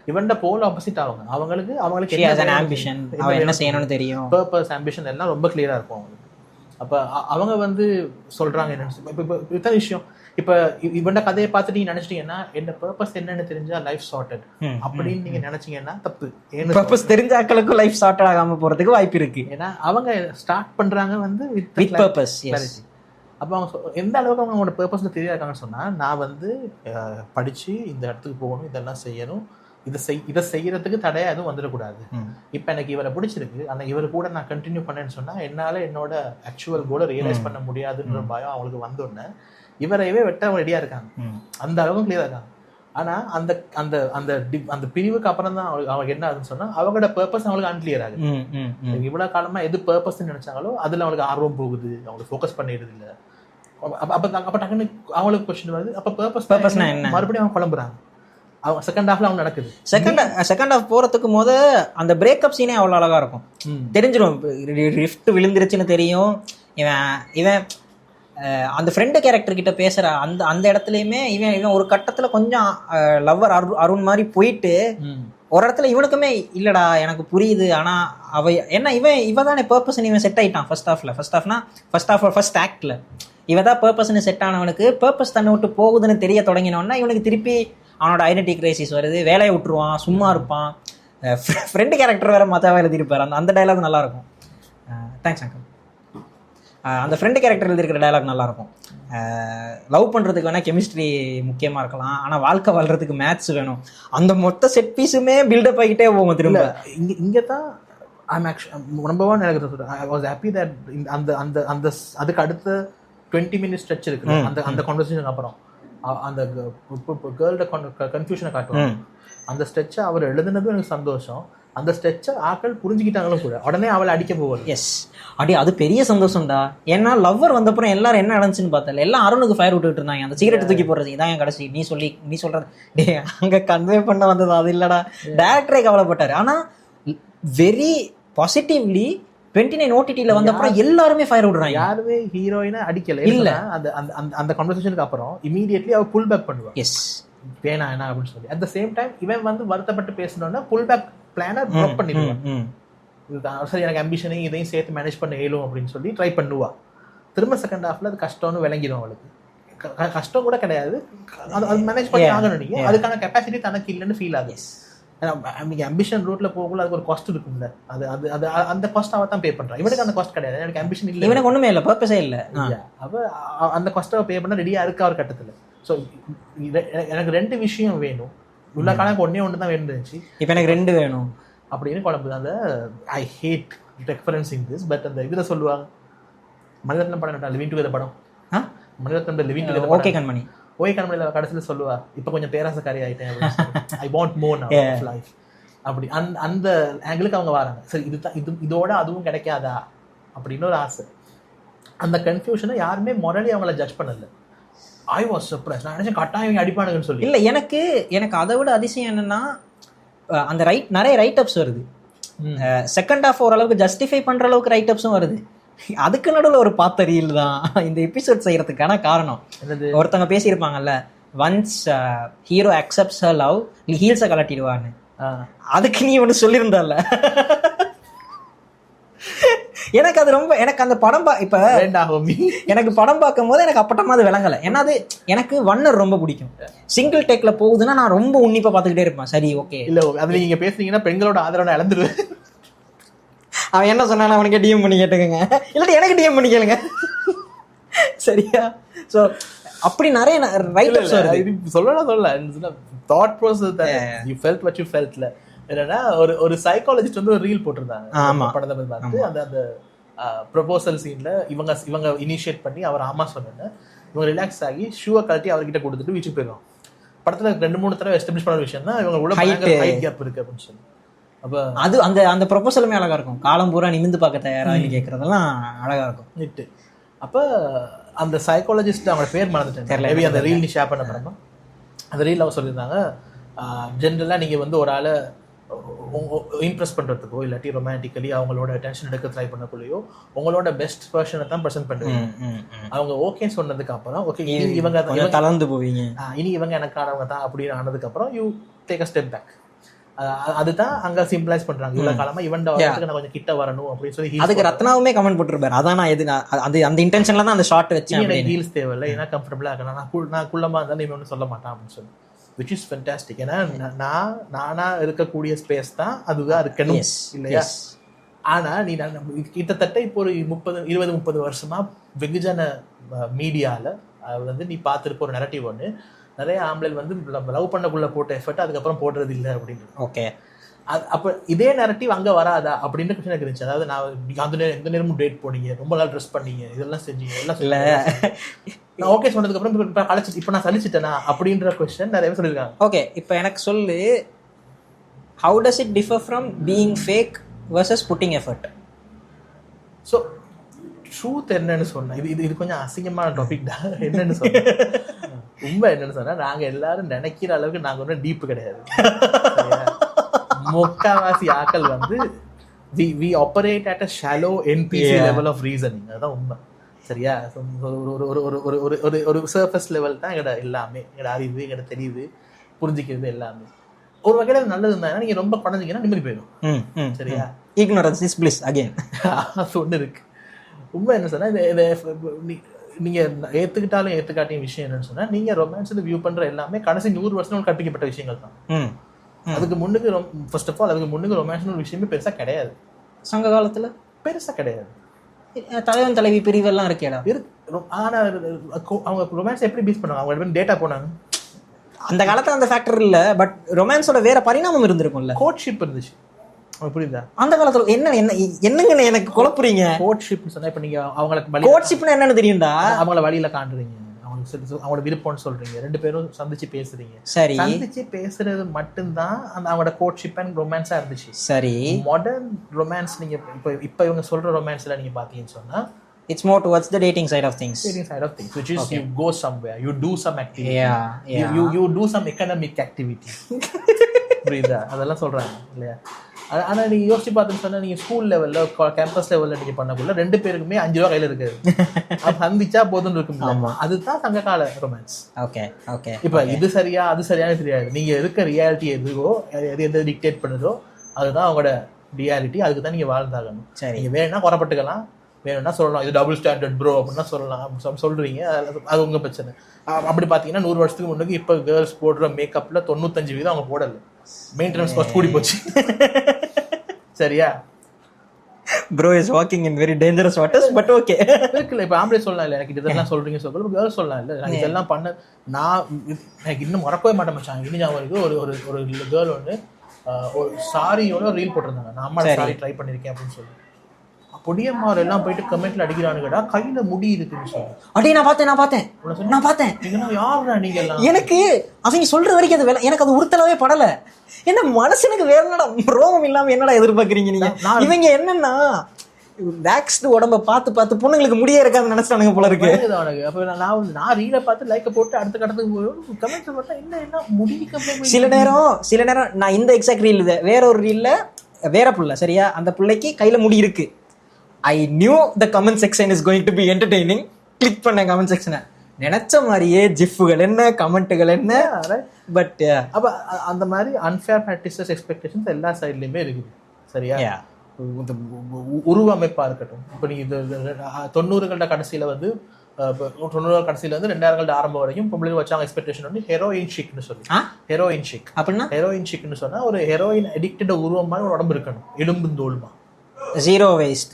இவன்ட போல் ஆப்போசிட் அவங்களுக்கு என்ன செய்யணும்னு தெரியும், பர்பஸ், ஆம்பிஷன் எல்லாம் ரொம்ப கிளியரா இருக்கும் அவங்களுக்கு. அப்ப அவங்க வந்து சொல்றாங்க என்னன்னு இத்தனை விஷயம். இப்ப இவன்ட கதையை பார்த்துட்டு நீங்க நினைச்சிட்டீங்கன்னா என்ன பர்பஸ் என்னன்னு தெரிஞ்சா லைஃப் சார்ட்டட் அப்படின்னு நீங்க நினைச்சீங்கன்னா தப்பு. பர்பஸ் தெரிஞ்சாக்களுக்கும் லைஃப் சார்ட்டட் ஆகாம போறதுக்கு வாய்ப்பு இருக்கு. ஏன்னா அவங்க ஸ்டார்ட் பண்றாங்க வந்து வித் பர்பஸ். அப்போ அவங்க எந்த அளவுக்கு அவங்களோட பர்பஸ்ல தெரியாதுன்னு சொன்னா, நான் வந்து படிச்சு இந்த இடத்துக்கு போகணும், இதெல்லாம் செய்யணும், இதை செய்யறதுக்கு தடையா எதுவும் வந்துடக்கூடாது. இப்ப எனக்கு இவரை பிடிச்சிருக்கு, ஆனா இவர் கூட நான் கண்டினியூ பண்ணேன்னு சொன்னா என்னால என்னோட ஆக்சுவல் கோலை ரியலைஸ் பண்ண முடியாதுன்ற பயம் அவங்களுக்கு வந்தோடனே இவரையவே வெட்ட அவங்க ரெடியா இருக்காங்க. அந்த அளவுக்கு கிளியரா இருக்காங்க. ஆனா அந்த அந்த அந்த அந்த பிரிவுக்கு அப்புறம் தான் அவங்களுக்கு என்ன ஆகுதுன்னு சொன்னா, அவங்களோட பர்பஸ் அவங்களுக்கு அன்கிளியர் ஆகுது. இவ்வளவு காலமா எது பர்பஸ் நினைச்சாங்களோ அதுல அவங்களுக்கு ஆர்வம் போகுது, அவங்களுக்கு ஃபோக்கஸ் பண்ணிடுது இல்ல. அப்ப டக்குன்னு அவங்களுக்கு கொஸ்டின் வருது, அப்ப பர்பஸ்னா என்ன, மறுபடியும் அவங்க குழம்புறாங்க. அவங்க செகண்ட் ஹாஃப்ல அவங்க நடக்குது. செகண்ட் ஹாஃப் போறதுக்கு போது அந்த பிரேக்கப் சீனே அவ்வளவு அழகா இருக்கும். தெரிஞ்சிடும் ரிஃப்ட் விழுந்துருச்சுன்னு தெரியும். இவன் அந்த ஃப்ரெண்டு கேரக்டர் கிட்ட பேசுற அந்த இடத்துலயுமே இவன் ஒரு கட்டத்துல கொஞ்சம் லவ்வர் அருண் மாதிரி போயிட்டு ஒரு இடத்துல இவனுக்குமே இல்லடா எனக்கு புரியுது, ஆனா என்ன இவ தானே பர்பஸ் இவன் செட் ஆயிட்டான் ஃபர்ஸ்ட் ஆக்ட்ல இவதான் பர்பஸ்ன்னு செட் ஆனவனுக்கு பர்பஸ் தன்னை விட்டு போகுதுன்னு தெரிய தொடங்கினோன்னா இவனுக்கு திருப்பி அவனோட ஐடென்டிட்டி கிரைசிஸ் வருது, வேலையை விட்டுருவான், சும்மா இருப்பான். ஃப்ரெண்டு கேரக்டர் வேற மத்தாவே எழுதியிருப்பார். அந்த டைலாக் நல்லா இருக்கும். Thanks uncle. அந்த ஃப்ரெண்டு கேரக்டர் எழுதியிருக்கிற டைலாக் நல்லா இருக்கும். லவ் பண்ணுறதுக்கு வேணால் கெமிஸ்ட்ரி முக்கியமாக இருக்கலாம், ஆனால் வாழ்க்கை வாழ்றதுக்கு மேத்ஸ் வேணும். அந்த மொத்த செட் பீஸுமே பில்டப் ஆகிட்டே போகும் திரும்ப. இங்கே தான் நம்பர் 1 எனக்கு ஐ வாஸ் ஹாப்பி தட் அந்த அதுக்கு அடுத்த 20 minutes ஸ்ட்ரெச் இருக்கு. அந்த கான்வர்சேஷனுக்கு அப்புறம் அந்த கேர்ளோட கன்ஃபியூஷனை காட்டுவாங்க. அந்த ஸ்ட்ரெச்சை அவர் எழுதுனதும் எனக்கு சந்தோஷம். அந்த ஸ்ட்ரெச்சை ஆக்கள் புரிஞ்சுக்கிட்டாங்களும் கூட உடனே அவளை அடிக்க போவார். எஸ் அடி அது பெரிய சந்தோஷம்டா. ஏன்னா லவ்வர் வந்தப்புறம் எல்லாரும் என்ன நடந்துச்சுன்னு பார்த்தால எல்லாம் அருணுக்கு ஃபயர் விட்டுட்டு இருந்தாங்க. அந்த சிகரெட் தூக்கி போடுறது இதான் என் கடைசி. நீ சொல்றது அங்க கன்வே பண்ண வந்தது அது இல்லடா. டேரக்டரே கவலைப்பட்டாரு. ஆனா வெரி பாசிட்டிவ்லி 29 OTT-ல வந்த அப்புறம் எல்லாருமே ஃபயர் விடுறாங்க. யாருமே ஹீரோயினை அடிக்கல இல்ல. அந்த அந்த கான்வர்சேஷனுக்கு அப்புறம் இமீடியட்லி அவ புல் பேக் பண்ணுவா. எஸ், வேணா என்ன அப்படின்னு சொல்லி. அட் த சேம் டைம் இவன் வந்து வருத்தப்பட்டு பேசணும்னா புல் பேக் பிளானை ட்ராப் பண்ணிடுவான். இதுதான் சரி, எனக்கு அம்பிஷனையும் இதையும் சேர்த்து மேனேஜ் பண்ண இயலும் அப்படின்னு சொல்லி ட்ரை பண்ணுவா. திரும்ப செகண்ட் ஹாஃப்ல அது கஷ்டம்னு விளங்கிடும் அவளுக்கு. கஷ்டம் கூட கிடையாது, அது மேனேஜ் பண்ணி ஆகணும். நீங்க அதுக்கான கெப்பாசிட்டி தனக்கு இல்லைன்னு ஃபீல் ஆகுது. நீங்க அம்பிஷன் ரூட்ல போகல, அதுக்கு ஒரு காஸ்ட் இருக்கும்ல. அது அது அது அந்த காஸ்ட் அவ தான் பே பண்றான். இவனுக்கு அந்த காஸ்ட் கிடையாது. எனக்கு அம்பிஷன் இல்லை, இவனுக்கு ஒண்ணுமே இல்லை, பர்பஸே இல்லை. அவ அந்த காஸ்ட்டை பே பண்ண ரெடியா இருக்கா ஒரு கட்டத்துல. ஸோ எனக்கு 2 விஷயம் வேணும். உள்ள காலம் ஒண்ணு தான் வேணும் இருந்துச்சு, இப்போ எனக்கு 2 வேணும் அப்படின்னு குழம்புது. அந்த I hate referencing this, but அந்த இதுல சொல்லுவாங்க மணிரத்னம் படம் லிவிங் டுகெதர் படம். Mani Ratnam living together okay Kanmani. Okay கண்மணியில் கடைசியில் சொல்லுவா, இப்போ கொஞ்சம் பேராசக்காரி ஆகிட்டேன், I want more now of life அப்படி. அந்த ஆங்கிளுக்கு அவங்க வராங்க. சரி, இதோட அதுவும் கிடைக்காதா அப்படின்னு ஒரு ஆசை. அந்த கன்ஃபியூஷனை யாருமே மொரலி அவங்கள ஜட்ஜ் பண்ணல. I was surprise. நான் நினைச்சேன் கட்டாயம் அடிப்பானுங்கன்னு சொல்லி. இல்லை, எனக்கு அதை விட அதிசயம் என்னன்னா, அந்த நிறைய ரைட் அப்ஸ் வருது. செகண்ட் ஹாஃப் ஓரளவுக்கு ஜஸ்டிஃபை பண்ற அளவுக்கு ரைட் அப்ஸும் வருது. அதுக்கு நடுவில் ஒரு பாத்தறியல் தான் இந்த எபிசோட் செய்யறதுக்கான காரணம். ஒருத்தவங்க பேசியிருப்பாங்கல்ல, once hero accepts her love, ஹீல்ஸை கலட்டிடுவான்னு. அதுக்கு நீ ஒன்று சொல்லியிருந்தால. எனக்கு அது ரொம்ப, எனக்கு அந்த படம் இப்ப எனக்கு படம் பார்க்கும் போது எனக்கு அப்பட்டமா அது விளங்கலை. ஏன்னா அது எனக்கு வன்னர் ரொம்ப பிடிக்கும். சிங்கிள் டேக்ல போகுதுன்னா நான் ரொம்ப உன்னிப்பா பார்த்துக்கிட்டே இருப்பேன். சரி, ஓகே. இல்ல, அதுல நீங்க பேசுனீங்கன்னா பெண்களோட ஆதரவை இழந்துருவேன். அவன் என்ன சொன்னாலும் அவனுக்கு டிஎம் பண்ணி கேட்டுக்கங்க, இல்லாட்டி எனக்கு டிஎம் பண்ணி கேளுங்க. சரியா? ஸோ அப்படி நிறைய ரைட் சொல்ல தாட் ப்ராசஸ் தான். யூ ஃபெல்ட் வாட் யூ ஃபெல்ட்ல என்னன்னா, ஒரு சைக்காலஜிஸ்ட் வந்து ஒரு ரீல் போட்டிருந்தாங்க படத்தை பார்த்து. அந்த ப்ரொபோசல் சீன்ல இவங்க இனிஷியேட் பண்ணி அவர் ஆமா சொன்னேன்னு இவங்க ரிலாக்ஸ் ஆகி ஷூவை கழட்டி அவர்கிட்ட கொடுத்துட்டு வீச்சு போயிடும். படத்துல 2-3 தடவை எஸ்டாப்ளிஷ் பண்ண விஷயம் தான் இவங்க உள்ள ஹைட் கேப் இருக்கு அப்படின்னு சொல்லி. அப்ப அது அந்த ப்ரொபோசலுமே அழகா இருக்கும். காலம் பூரா நிமிந்து பார்க்க தயாராக கேட்கறதெல்லாம் அழகா இருக்கும். அப்ப அந்த சைக்காலஜிஸ்ட் அவங்க பேர் மறந்துட்டேன், அந்த ரீல் நீ ஷேர் பண்ண படமா அந்த ரீல் அவங்க சொல்லியிருந்தாங்க, ஜென்ரலா நீங்க வந்து ஒரு ஆளை இம்ப்ரெஸ் பண்றதுக்கோ இல்லாட்டி ரொமான்டிக்கலி அவங்களோட அட்டென்ஷன் எடுக்க ட்ரை பண்ணக்குள்ளேயோ உங்களோட பெஸ்ட் வெர்ஷனை தான் ப்ரெசென்ட் பண்ணுவீங்க. அவங்க ஓகே சொன்னதுக்கு அப்புறம் ஓகே இவங்க கலந்து போவீங்க, இனி இவங்க எனக்கானவங்க தான் அப்படின்னு ஆனதுக்கு அப்புறம் you take a step back. அதுதான் அங்க சிம்பிளைஸ் பண்றாங்க. இவ்வளவு காலமா இவன் நான் கொஞ்சம் கிட்ட வரணும் அப்படின்னு சொல்லி அதுக்கு ரத்னாவுமே கமெண்ட் போட்டுருப்பாரு. அதான் நான் அது அந்த இன்டென்ஷன்ல தான் அந்த ஷார்ட் வச்சு எனக்கு ஹீல்ஸ் தேவையில்லை, ஏன்னா கம்ஃபர்டபுளா இருக்கணும், நான் குள்ளமா இருந்தாலும் இவன் ஒன்றும் சொல்ல மாட்டான் அப்படின்னு சொல்லி, which is fantastic. ஏன்னா நானா இருக்கக்கூடிய ஸ்பேஸ் தான் அதுதான் இருக்கணும் இல்லையா? ஆனா நீ கிட்டத்தட்ட இப்போ ஒரு 20-30 வருஷமா வெகுஜன மீடியால வந்து நீ பார்த்துருக்க ஒரு நெரட்டிவ் ஒன்று, நிறைய ஆம்பளை வந்து லவ் பண்ணக்குள்ள போட்ட எஃபர்ட் அதுக்கப்புறம் போடுறது இல்லை அப்படின்னு. ஓகே, அப்ப இதே நெரட்டிவ் அங்க வராதா அப்படின்னு கொஸ்டின் எனக்கு இருந்துச்சு. அதாவது நான் எந்த நேரமும் டேட் போனீங்க, ரொம்ப நாள் ட்ரெஸ் பண்ணீங்க, இதெல்லாம் செஞ்சீங்க, எல்லாம் இல்ல நான் ஓகே சொன்னதுக்கு அப்புறம் இப்போ நான் சலிச்சிட்டேனா அப்படின்ற கொஸ்டின் நிறைய பேர் சொல்லியிருக்காங்க. ஓகே, இப்போ எனக்கு சொல்லு, how does it differ from being fake versus pudding effort? So truth என்னன்னு சொன்னா, இது கொஞ்சம் அசிங்கமான டாபிக் தான். என்னன்னு சொன்னா ரொம்ப என்னன்னு சொன்னா, நாங்க எல்லாரும் நினைக்கிற அளவுக்கு நாங்க ஒன்றும் டீப் கிடையாது. முக்காவாசி ஆக்கள் வந்து we operate at a shallow NPC level of reasoning. அதுதான் உண்மை. சரியா? ஒரு சர்ஃபேஸ் லெவல் தான் எங்கட எல்லாமே, எங்கட அறிவு, எங்கட தெரியுது, புரிஞ்சுக்கிறது எல்லாமே. ஒரு வகையில நல்லது இருந்தா நீங்க ரொம்ப குறைஞ்சிங்கன்னா நிம்மதி போயிடும். சரியா? ignorance is bliss again. அது ஒண்ணு இருக்கு. உண்மை என்ன சொன்னா, நீங்க ஏத்துக்கிட்டாலும் ஏத்துக்காட்டியும் விஷயம் என்னன்னு சொன்னா, நீங்க ரொமான்ஸ் வியூ பண்ற எல்லாமே கடைசி 100 வருஷம் கற்பிக்கப்பட்ட விஷயங்கள் தான். அதுக்கு முன்னுக்கு ஃபர்ஸ்ட் ஆஃப் ஆல் அதுக்கு முன்னுக்கு ரொமான்ஸ் ஒரு விஷயமே பெருசா கிடையாது. சங்க காலத்துல பெருசா கிடையாது. தலைவன் தலைவி பிரிவெல்லாம் இருக்கேடா இருக்கு. ஆனா அவங்க ரொமான்ஸ் எப்படி பேஸ் பண்ணுவாங்க? அவங்க டேட்டா போனாங்க. அந்த காலத்துல அந்த ஃபேக்டர் இல்ல, பட் ரொமான்ஸோட வேற பரிணாமம் இருந்திருக்கும்ல. கோட்ஷிப் இருந்துச்சு, புரியுதா? அந்த காலத்துல என்னங்க எனக்கு குழப்புறீங்க? கோட்ஷிப்னு சொன்னா இப்ப நீங்க அவங்களுக்கு கோட்ஷிப்னா என்னன்னு தெரியும்டா? அவங்கள வழியில காண்றீங்க, அவங்களோட விருப்பம்னு சொல்றீங்க, 2 பேரும் சந்திச்சு பேசுறீங்க. சரி, சந்திச்சு பேசுறது மட்டும்தான் அந்த அவங்களோட கோட்ஷிப் அண்ட் ரொமான்ஸா இருந்துச்சு. சரி, மாடர்ன் ரொமான்ஸ் நீங்க இப்ப இவங்க சொல்ற ரொமான்ஸ்ல நீங்க பாத்தீங்கன்னு சொன்னா, it's more towards the dating side of things, which is you go somewhere, you do some activity, you do some economic activity. புரியுதா? அதெல்லாம் சொல்றாங்க இல்லையா? ஆனா நீங்க யோசிச்சு பார்த்துன்னு சொன்னா நீங்க ஸ்கூல் லெவல்ல கேம்பஸ் லெவல்ல நீங்க பண்ணக்குள்ள 2 பேருக்குமே 5 ரூபா கையில இருக்காது. அப்ப சந்திச்சா போதும்னு இருக்கும். அதுதான் சங்ககால ரொமான்ஸ். Okay okay. இப்ப இது சரியா அது சரியானு தெரியாது. நீங்க இருக்க ரியாலிட்டி எதுவோ எது டிக்டேட் பண்ணுதோ அதுதான் அவங்களோட ரியாலிட்டி. அதுக்கு தான் நீங்க வாழ்ந்தாகணும். நீங்க வேணும்னா குறப்பட்டுக்கலாம், வேணும்னா சொல்லலாம் இது டபுள் ஸ்டாண்டர்ட் ப்ரோ அப்படின்னா சொல்லலாம். சொல்றீங்க, அது உங்க பிரச்சனை. அப்படி பாத்தீங்கன்னா 100 வருஷத்துக்கு முன்னாடி இப்ப கேர்ள்ஸ் போடுற மேக்கப்ல 95% அவங்க போடல. மெயின்டெனன்ஸ் காஸ்ட் கூடி போச்சு. சரியா? Bro is walking in very dangerous waters. But okay இருக்குல்ல. இப்ப ஆம்பளை சொல்லலாம் இல்ல எனக்கு இதெல்லாம் சொல்றீங்க சொல்ல, கேர்ள்ஸ் சொல்லலாம் இல்ல நான் இதெல்லாம் பண்ண நான் எனக்கு இன்னும் மறக்கவே மாட்டேன் மச்சான். இன்னும் அவருக்கு ஒரு ஒரு கேர்ள் ஒன்று ஒரு சாரியோட ரீல் போட்டிருந்தாங்க. நான் அம்மா சாரி ட்ரை பண்ணிருக்கேன் அப்படின்னு சொல்லி. பொடியம்மார் எல்லாம் போயிட்டு கமெண்ட்ல அடிக்கிறானுங்கடா கையில முடி இருக்குன்னு சொல்லி. அடி நான் பார்த்தேன். யாருடா நீங்க எல்லாம்? எனக்கு அவங்க சொல்ற வரைக்கும் அது எனக்கு அது உறுத்தலவே படல. என்ன மனசுக்கு வேற என்னடா ரோகம் இல்லாம என்னடா எதிர்பார்க்கறீங்க நீங்க? இவங்க என்னன்னா வேக்ஸ்டு உடம்ப பார்த்து பொண்ணுங்களுக்கு முடியே இருக்காதுன்னு நினைச்சானுங்க போல இருக்கு. அப்ப நான் ரீல பார்த்து லைக்க போட்டு அடுத்த கடத்துக்கு கமெண்ட்ஸ் போட்டா என்ன முடிக்க. சில நேரம் நான் இந்த எக்ஸாக்ட் ரீல் வேற ஒரு ரீல்ல வேற புள்ள சரியா, அந்த பிள்ளைக்கு கையில முடி இருக்கு. I knew the comment section is going to be entertaining. Click பண்ண கமெண்ட் செக்ஷனை நினைச்ச மாதிரியே ஜிஃப்கள் என்ன கமெண்ட்டுகள் என்ன. பட் அப்ப அந்த மாதிரி அன்ஃபேர் ப்ராக்டிசஸ் எக்ஸ்பெக்டேஷன்ஸ் எல்லா சைட்லயுமே இருக்குது. சரியா? உருவ அமைப்பா இருக்கட்டும். இப்ப நீங்க 90கள கடைசியில வந்து 90 கடைசியில இருந்து 2000 ஆரம்பம் வரைக்கும் பொம்பளைங்க வச்சாங்க எக்ஸ்பெக்டேஷன் வந்து ஹெரோயின் ஷிக்னு சொல்லி. ஹெரோயின் ஷிக் அப்படின்னா ஹெரோயின் ஷிக்னு சொன்னா ஒரு ஹெரோயின் அடிக்டட் உருவம் மாதிரி ஒரு உடம்பு இருக்கணும், எலும்பு தோலுமா. ஜீரோ வேஸ்ட்,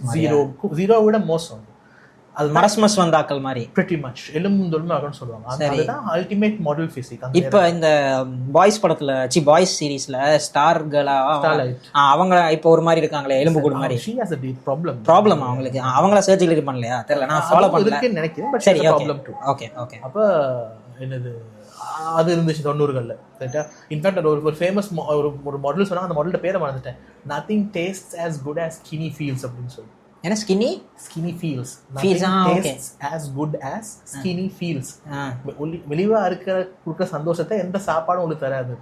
ஜீரோ விட மோசம். அது மரஸ்மஸ் வந்தாக்கள் மாதிரி pretty much எலும்பு தோலுமா ஆகணும்னு சொல்லுவாங்க. அதுதான் அல்டிமேட் மாடல் ஃபிசிக். இப்போ இந்த பாய்ஸ் படத்துல பாய்ஸ் சீரிஸ்ல ஸ்டார் கேர்ளா அவங்க இப்போ ஒரு மாதிரி இருக்காங்களே எலும்பு கூடு மாதிரி. she has a deep problem அவங்களுக்கு அவங்கள சர்ஜரி பண்ணலையா தெரியல, நான் ஃபாலோ பண்ணல நினைக்கிறேன். பட் சரி ப்ராப்ளம் டு ஓகே. அப்ப என்னது அது இருந்துச்சு 90களில். சரிட்டா? இன்ஃபேக்ட் ஒரு ஃபேமஸ் ஒரு மாடல் சொன்னாங்க, அந்த மாடலோட பேரை மறந்துட்டேன். Nothing tastes as good as skinny feels அப்படின்னு சொல்லி. என்ன skinny feels tastes as good as skinny feels. வெளிவா இருக்கிற சந்தோஷத்தை எந்த சாப்பாடும் உங்களுக்கு தராது.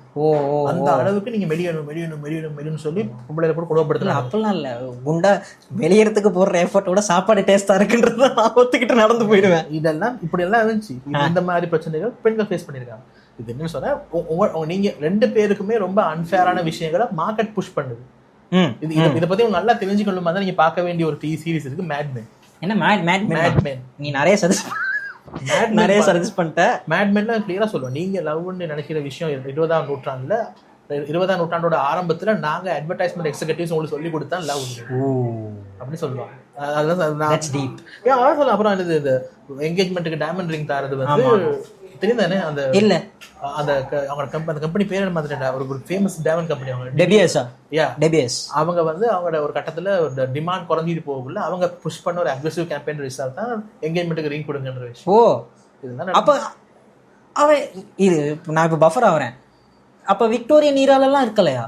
அந்த அளவுக்கு நீங்க மெலியணும் சொல்லி பொம்பளையில போட்டு குணப்படுத்தலாம். அப்பெல்லாம் இல்ல, குண்டா வெளியறதுக்கு போடுற எஃபர்ட்டோட சாப்பாடு டேஸ்டா இருக்குன்றத நான் ஒத்துக்கிட்டு நடந்து போயிடுவேன். இதெல்லாம் இப்படி எல்லாம் இருந்துச்சு. இந்த மாதிரி பிரச்சனைகள் பெண்கள் ஃபேஸ் பண்ணிருக்காங்க. இது என்னன்னு சொன்னா நீங்க 2 பேருக்குமே ரொம்ப அன்ஃபேரான விஷயங்களை மார்க்கெட் புஷ் பண்ணுது. இத பத்தி நல்லா தெரிஞ்சுக்கணுமா தான் நீங்க பார்க்க வேண்டிய ஒரு டிவி சீரிஸ் இருக்கு, மேட்மேன். என்ன மேட்மேன்? நீ நிறைய சஜஸ்ட் பண்ணிட்ட. மேட்மேன்ல கிளியரா சொல்லுவேன், நீங்க லவ்னு நினைக்கிற விஷயம் 20ஆம் நூற்றாண்டுல 20ஆம் நூற்றாண்டோட ஆரம்பத்துல நாங்க அட்வர்டைஸ்மெண்ட் எக்ஸிகியூட்டிவ்ஸ் உங்களுக்கு சொல்லி கொடுத்தா லவ் அப்படி சொல்லுவாங்க. அதான் அப்புறம் இந்த என்கேஜ்மெண்ட்டுக்கு டைமண்ட் ரிங் தரது வந்து தெரியுதானே? அந்த இல்ல அந்த அந்த கம்பெனி பேர் என்ன மாதிரி ஒரு ஃபேமஸ் டைமண்ட் கம்பெனி, அவங்க டெபியஸ். அவங்க வந்து அவங்களோட ஒரு கட்டத்துல டிமாண்ட் குறைஞ்சிட்டு போகல, அவங்க புஷ் பண்ண ஒரு அக்ரெசிவ் கேம்பெயின் ரிசல்ட் தான் என்கேஜ்மெண்ட்டுக்கு ரிங் கொடுங்கன்ற விஷயம். இதுதான். அப்ப அவன் இது நான் இப்ப பஃபர் ஆகிறேன். அப்ப விக்டோரியன் ஈராலெல்லாம் இருக்கலையா?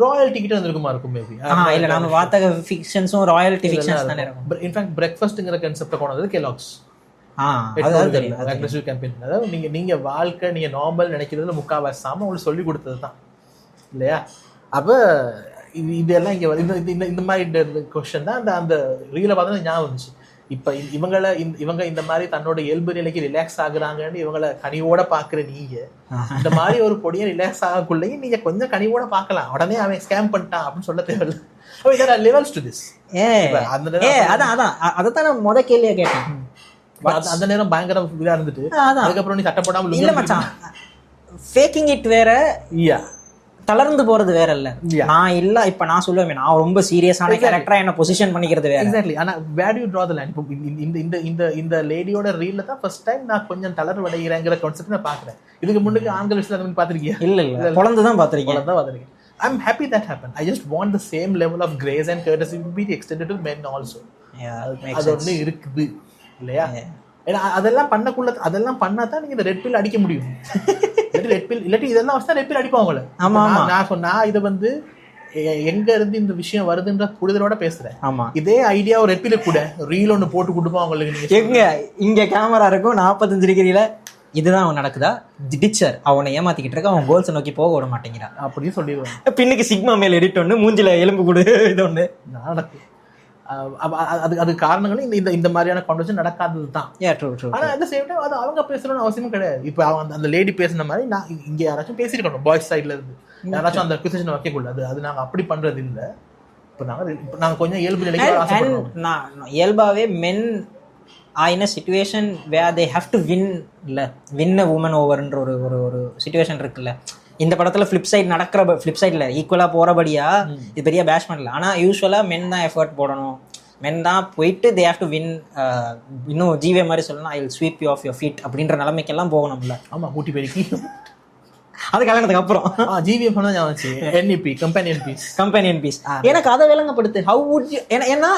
ராயல்டி கிட்ட வந்திருக்குமா இருக்கும் மேபி. இல்ல நாம வார்த்தக ஃபிக்ஷன்ஸும் ராயல்டி ஃபிக்ஷன்ஸ் தானே இருக்கும். இன்ஃபேக்ட் பிரேக்ஃபாஸ்ட்ங்கற கான்செப்ட் கொண்டு வந்தது கெலாக்ஸ். Aggressive campaign. அதாவது நீங்க வாழ்க்கை நீங்க நார்மல் நினைக்கிறதுல முக்காவாசி சாம உங்களுக்கு சொல்லி கொடுத்தது தான் இல்லையா? அப்ப இதெல்லாம் இங்க இந்த மாதிரி கொஸ்டின் தான் அந்த ரீல பார்த்தா ஞாபகம் வந்துச்சு. இப்ப இவங்க இந்த மாதிரி தன்னோட இயல்பு நிலைக்கு ரிலாக்ஸ் ஆகுறாங்கன்னு இவங்களை கனிவோட பாக்குற நீங்க இந்த மாதிரி ஒரு பொடியை ரிலாக்ஸ் ஆகக்குள்ளேயும் நீங்க கொஞ்சம் கனிவோட பாக்கலாம். உடனே அவன் ஸ்கேம் பண்ணிட்டான் அப்படின்னு சொல்ல தேவையில்லை. Levels to this. அதான் நான் முத கேள்வியா கேட்டேன். அந்த நேரம் பயங்கர இதா இருந்துட்டு அதுக்கப்புறம் நீ சட்டை போடாம இல்ல மச்சான், ஃபேக்கிங் இட் வேற, தளர்ந்து போறது வேற இல்ல. நான் இல்ல இப்ப நான் சொல்லுவேன், நான் ரொம்ப சீரியஸான கேரக்டரா என்ன பொசிஷன் பண்ணிக்கிறது வேற. எக்ஸாக்ட்லி. ஆனா where do you draw the line? இந்த லேடியோட ரீல்ல தான் ஃபர்ஸ்ட் டைம் நான் கொஞ்சம் தளர்வு அடைகிறேங்கிற கான்செப்ட் நான் பாக்குறேன். இதுக்கு முன்னாடி ஆண்கள் விஷயத்துல அதை பாத்திருக்கியா? இல்ல குழந்தை தான் பாத்திருக்கேன். I'm happy that happened. I just want the same level of grace and courtesy to be extended to men also. அது ஒண்ணு இருக்குது இல்லையா? ஏன்னா அதெல்லாம் அதெல்லாம் பண்ணாதான் நீங்க இந்த ரெட் பில் அடிக்க முடியும். ரெட் பில் இல்லாட்டி இதெல்லாம் வச்சா ரெட் பில் அடிப்பாங்களே. நான் சொன்னா இதை வந்து எங்க இருந்து இந்த விஷயம் வருதுன்ற புரிதலோட பேசுறேன். இதே ஐடியா ஒரு ரெட் பில் கூட ரீல் ஒண்ணு போட்டு கொடுப்போம் அவங்களுக்கு. எங்க இங்க கேமரா இருக்கும் 45 டிகிரில இதுதான் அவன் நடக்குதா, டிச்சர் அவனை ஏமாத்திக்கிட்டு இருக்க, அவன் கோல்ஸை நோக்கி போக விட மாட்டேங்கிறான் அப்படின்னு சொல்லிடுவாங்க. பின்னுக்கு சிக்மா மேல் எடிட் ஒன்று, மூஞ்சில எலும்பு கொடு இது ஒன்று நடக்கும். அது காரணங்களும் இந்த இந்த மாதிரியான கான்வர்சேஷன் நடக்காதது தான். ஆனா அட் தி சேம் டைம் அது அவங்க பேசணும்னு அவசியமும் கிடையாது. இப்போ அந்த லேடி பேசுன மாதிரி நான் இங்க யாராச்சும் பேசிருக்கணும், பாய்ஸ் சைட்ல இருந்து யாராச்சும் அந்த அக்யூசேஷன் வைக்க கூடாது. அது நாங்க அப்படி பண்றது இல்ல. இப்போ நாங்க கொஞ்சம் இயல்பு நிலைக்கு ஆசைப்படுறோம். நான் இயல்பாவே மென் ஆயின situation where they have to win a woman ஓவர்ன்ற ஒரு சிச்சுவேஷன் இருக்குல்ல. இந்த படத்துல ஃபிளிப் சைடு நடக்கிற ஃபிளிப் சைடில் ஈக்குவலாக போகிறபடியா இது பெரிய பேட்ஸ்மேன் இல்லை. ஆனால் யூஸ்வலாக மென் தான் எஃபர்ட் போடணும், மென் தான் போயிட்டு தே ஹேவ் டு வின். இன்னும் ஜீவே மாதிரி சொல்லணும், I will sweep you off your feet அப்படின்ற நிலைமைக்கெல்லாம் போகணும்ல. ஆமாம், கூட்டி பெருக்கி அது கல்யாணத்துக்கு அப்புறம் ஜிவிஎம் NEP கம்பெனியன் பீஸ் எனக்கு அதை விளங்கப்படுத்து. ஹவு வுட் யூ, ஏன்னா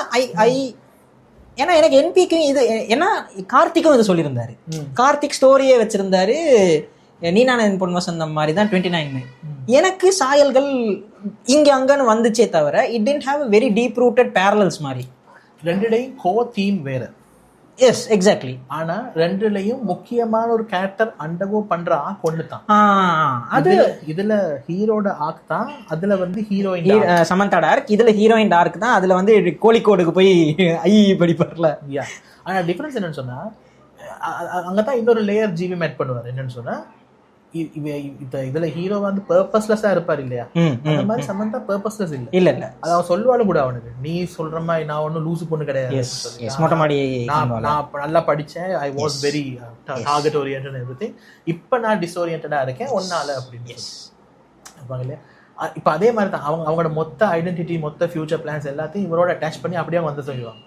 ஏன்னா எனக்கு என்பிக்கும் இது, ஏன்னா கார்த்திக்கும் இது சொல்லியிருந்தாரு. கார்த்திக் ஸ்டோரியே வச்சிருந்தாரு, நீனானன் பொன் வசந்தம் மாதிரி தான் 29. எனக்கு சாயல்கள் இங்க அங்கன்னு வந்துச்சே தவிர it tend have a very deep rooted parallels மாதிரி. ரெண்டுலையும் கோ தீம் வேற. Yes exactly. ஆனா ரெண்டுலையும் முக்கியமான ஒரு கேரக்டர் அண்டர்கோ பண்ற ஆக் ஒண்ணு தான். அது இதுல ஹீரோட ஆக் தான், அதுல வந்து ஹீரோயின் சமந்தாட ஆர்க், இதுல ஹீரோயின் ஆர்க் தான். அதுல வந்து கோழிக்கோடுக்கு போய் படிப்பார்ல. ஆனா டிஃபரன்ஸ் என்னன்னு சொன்னா, அங்கதான் இன்னொரு லேயர் ஜிவி மேட் பண்ணுவார். என்னன்னு சொன்னா, இதுல ஹீரோ வந்து பர்பஸ்லெஸ்ஸா இருப்பாரு இல்லையா, அந்த மாதிரி சமந்தா பர்பஸ்லெஸ் இல்ல. அது அவன் சொல்லுவாலும் கூட அவனுக்கு, நீ சொல்ற மாதிரி நான் ஒன்னும் லூசு பொண்ணு கிடையாது, நான் நல்லா படிச்சேன், I was very target oriented everything, இப்ப நான் டிஸ்ஓரியன்டடா இருக்கேன் ஒன்னால அப்படின்னு இருப்பாங்க இல்லையா. இப்ப அதே மாதிரி தான் அவங்களோட மொத்த ஐடென்டிட்டி, மொத்த ஃபியூச்சர் பிளான்ஸ் எல்லாத்தையும் இவரோட அட்டாச் பண்ணி அப்படியே வந்து சொல்லுவாங்க.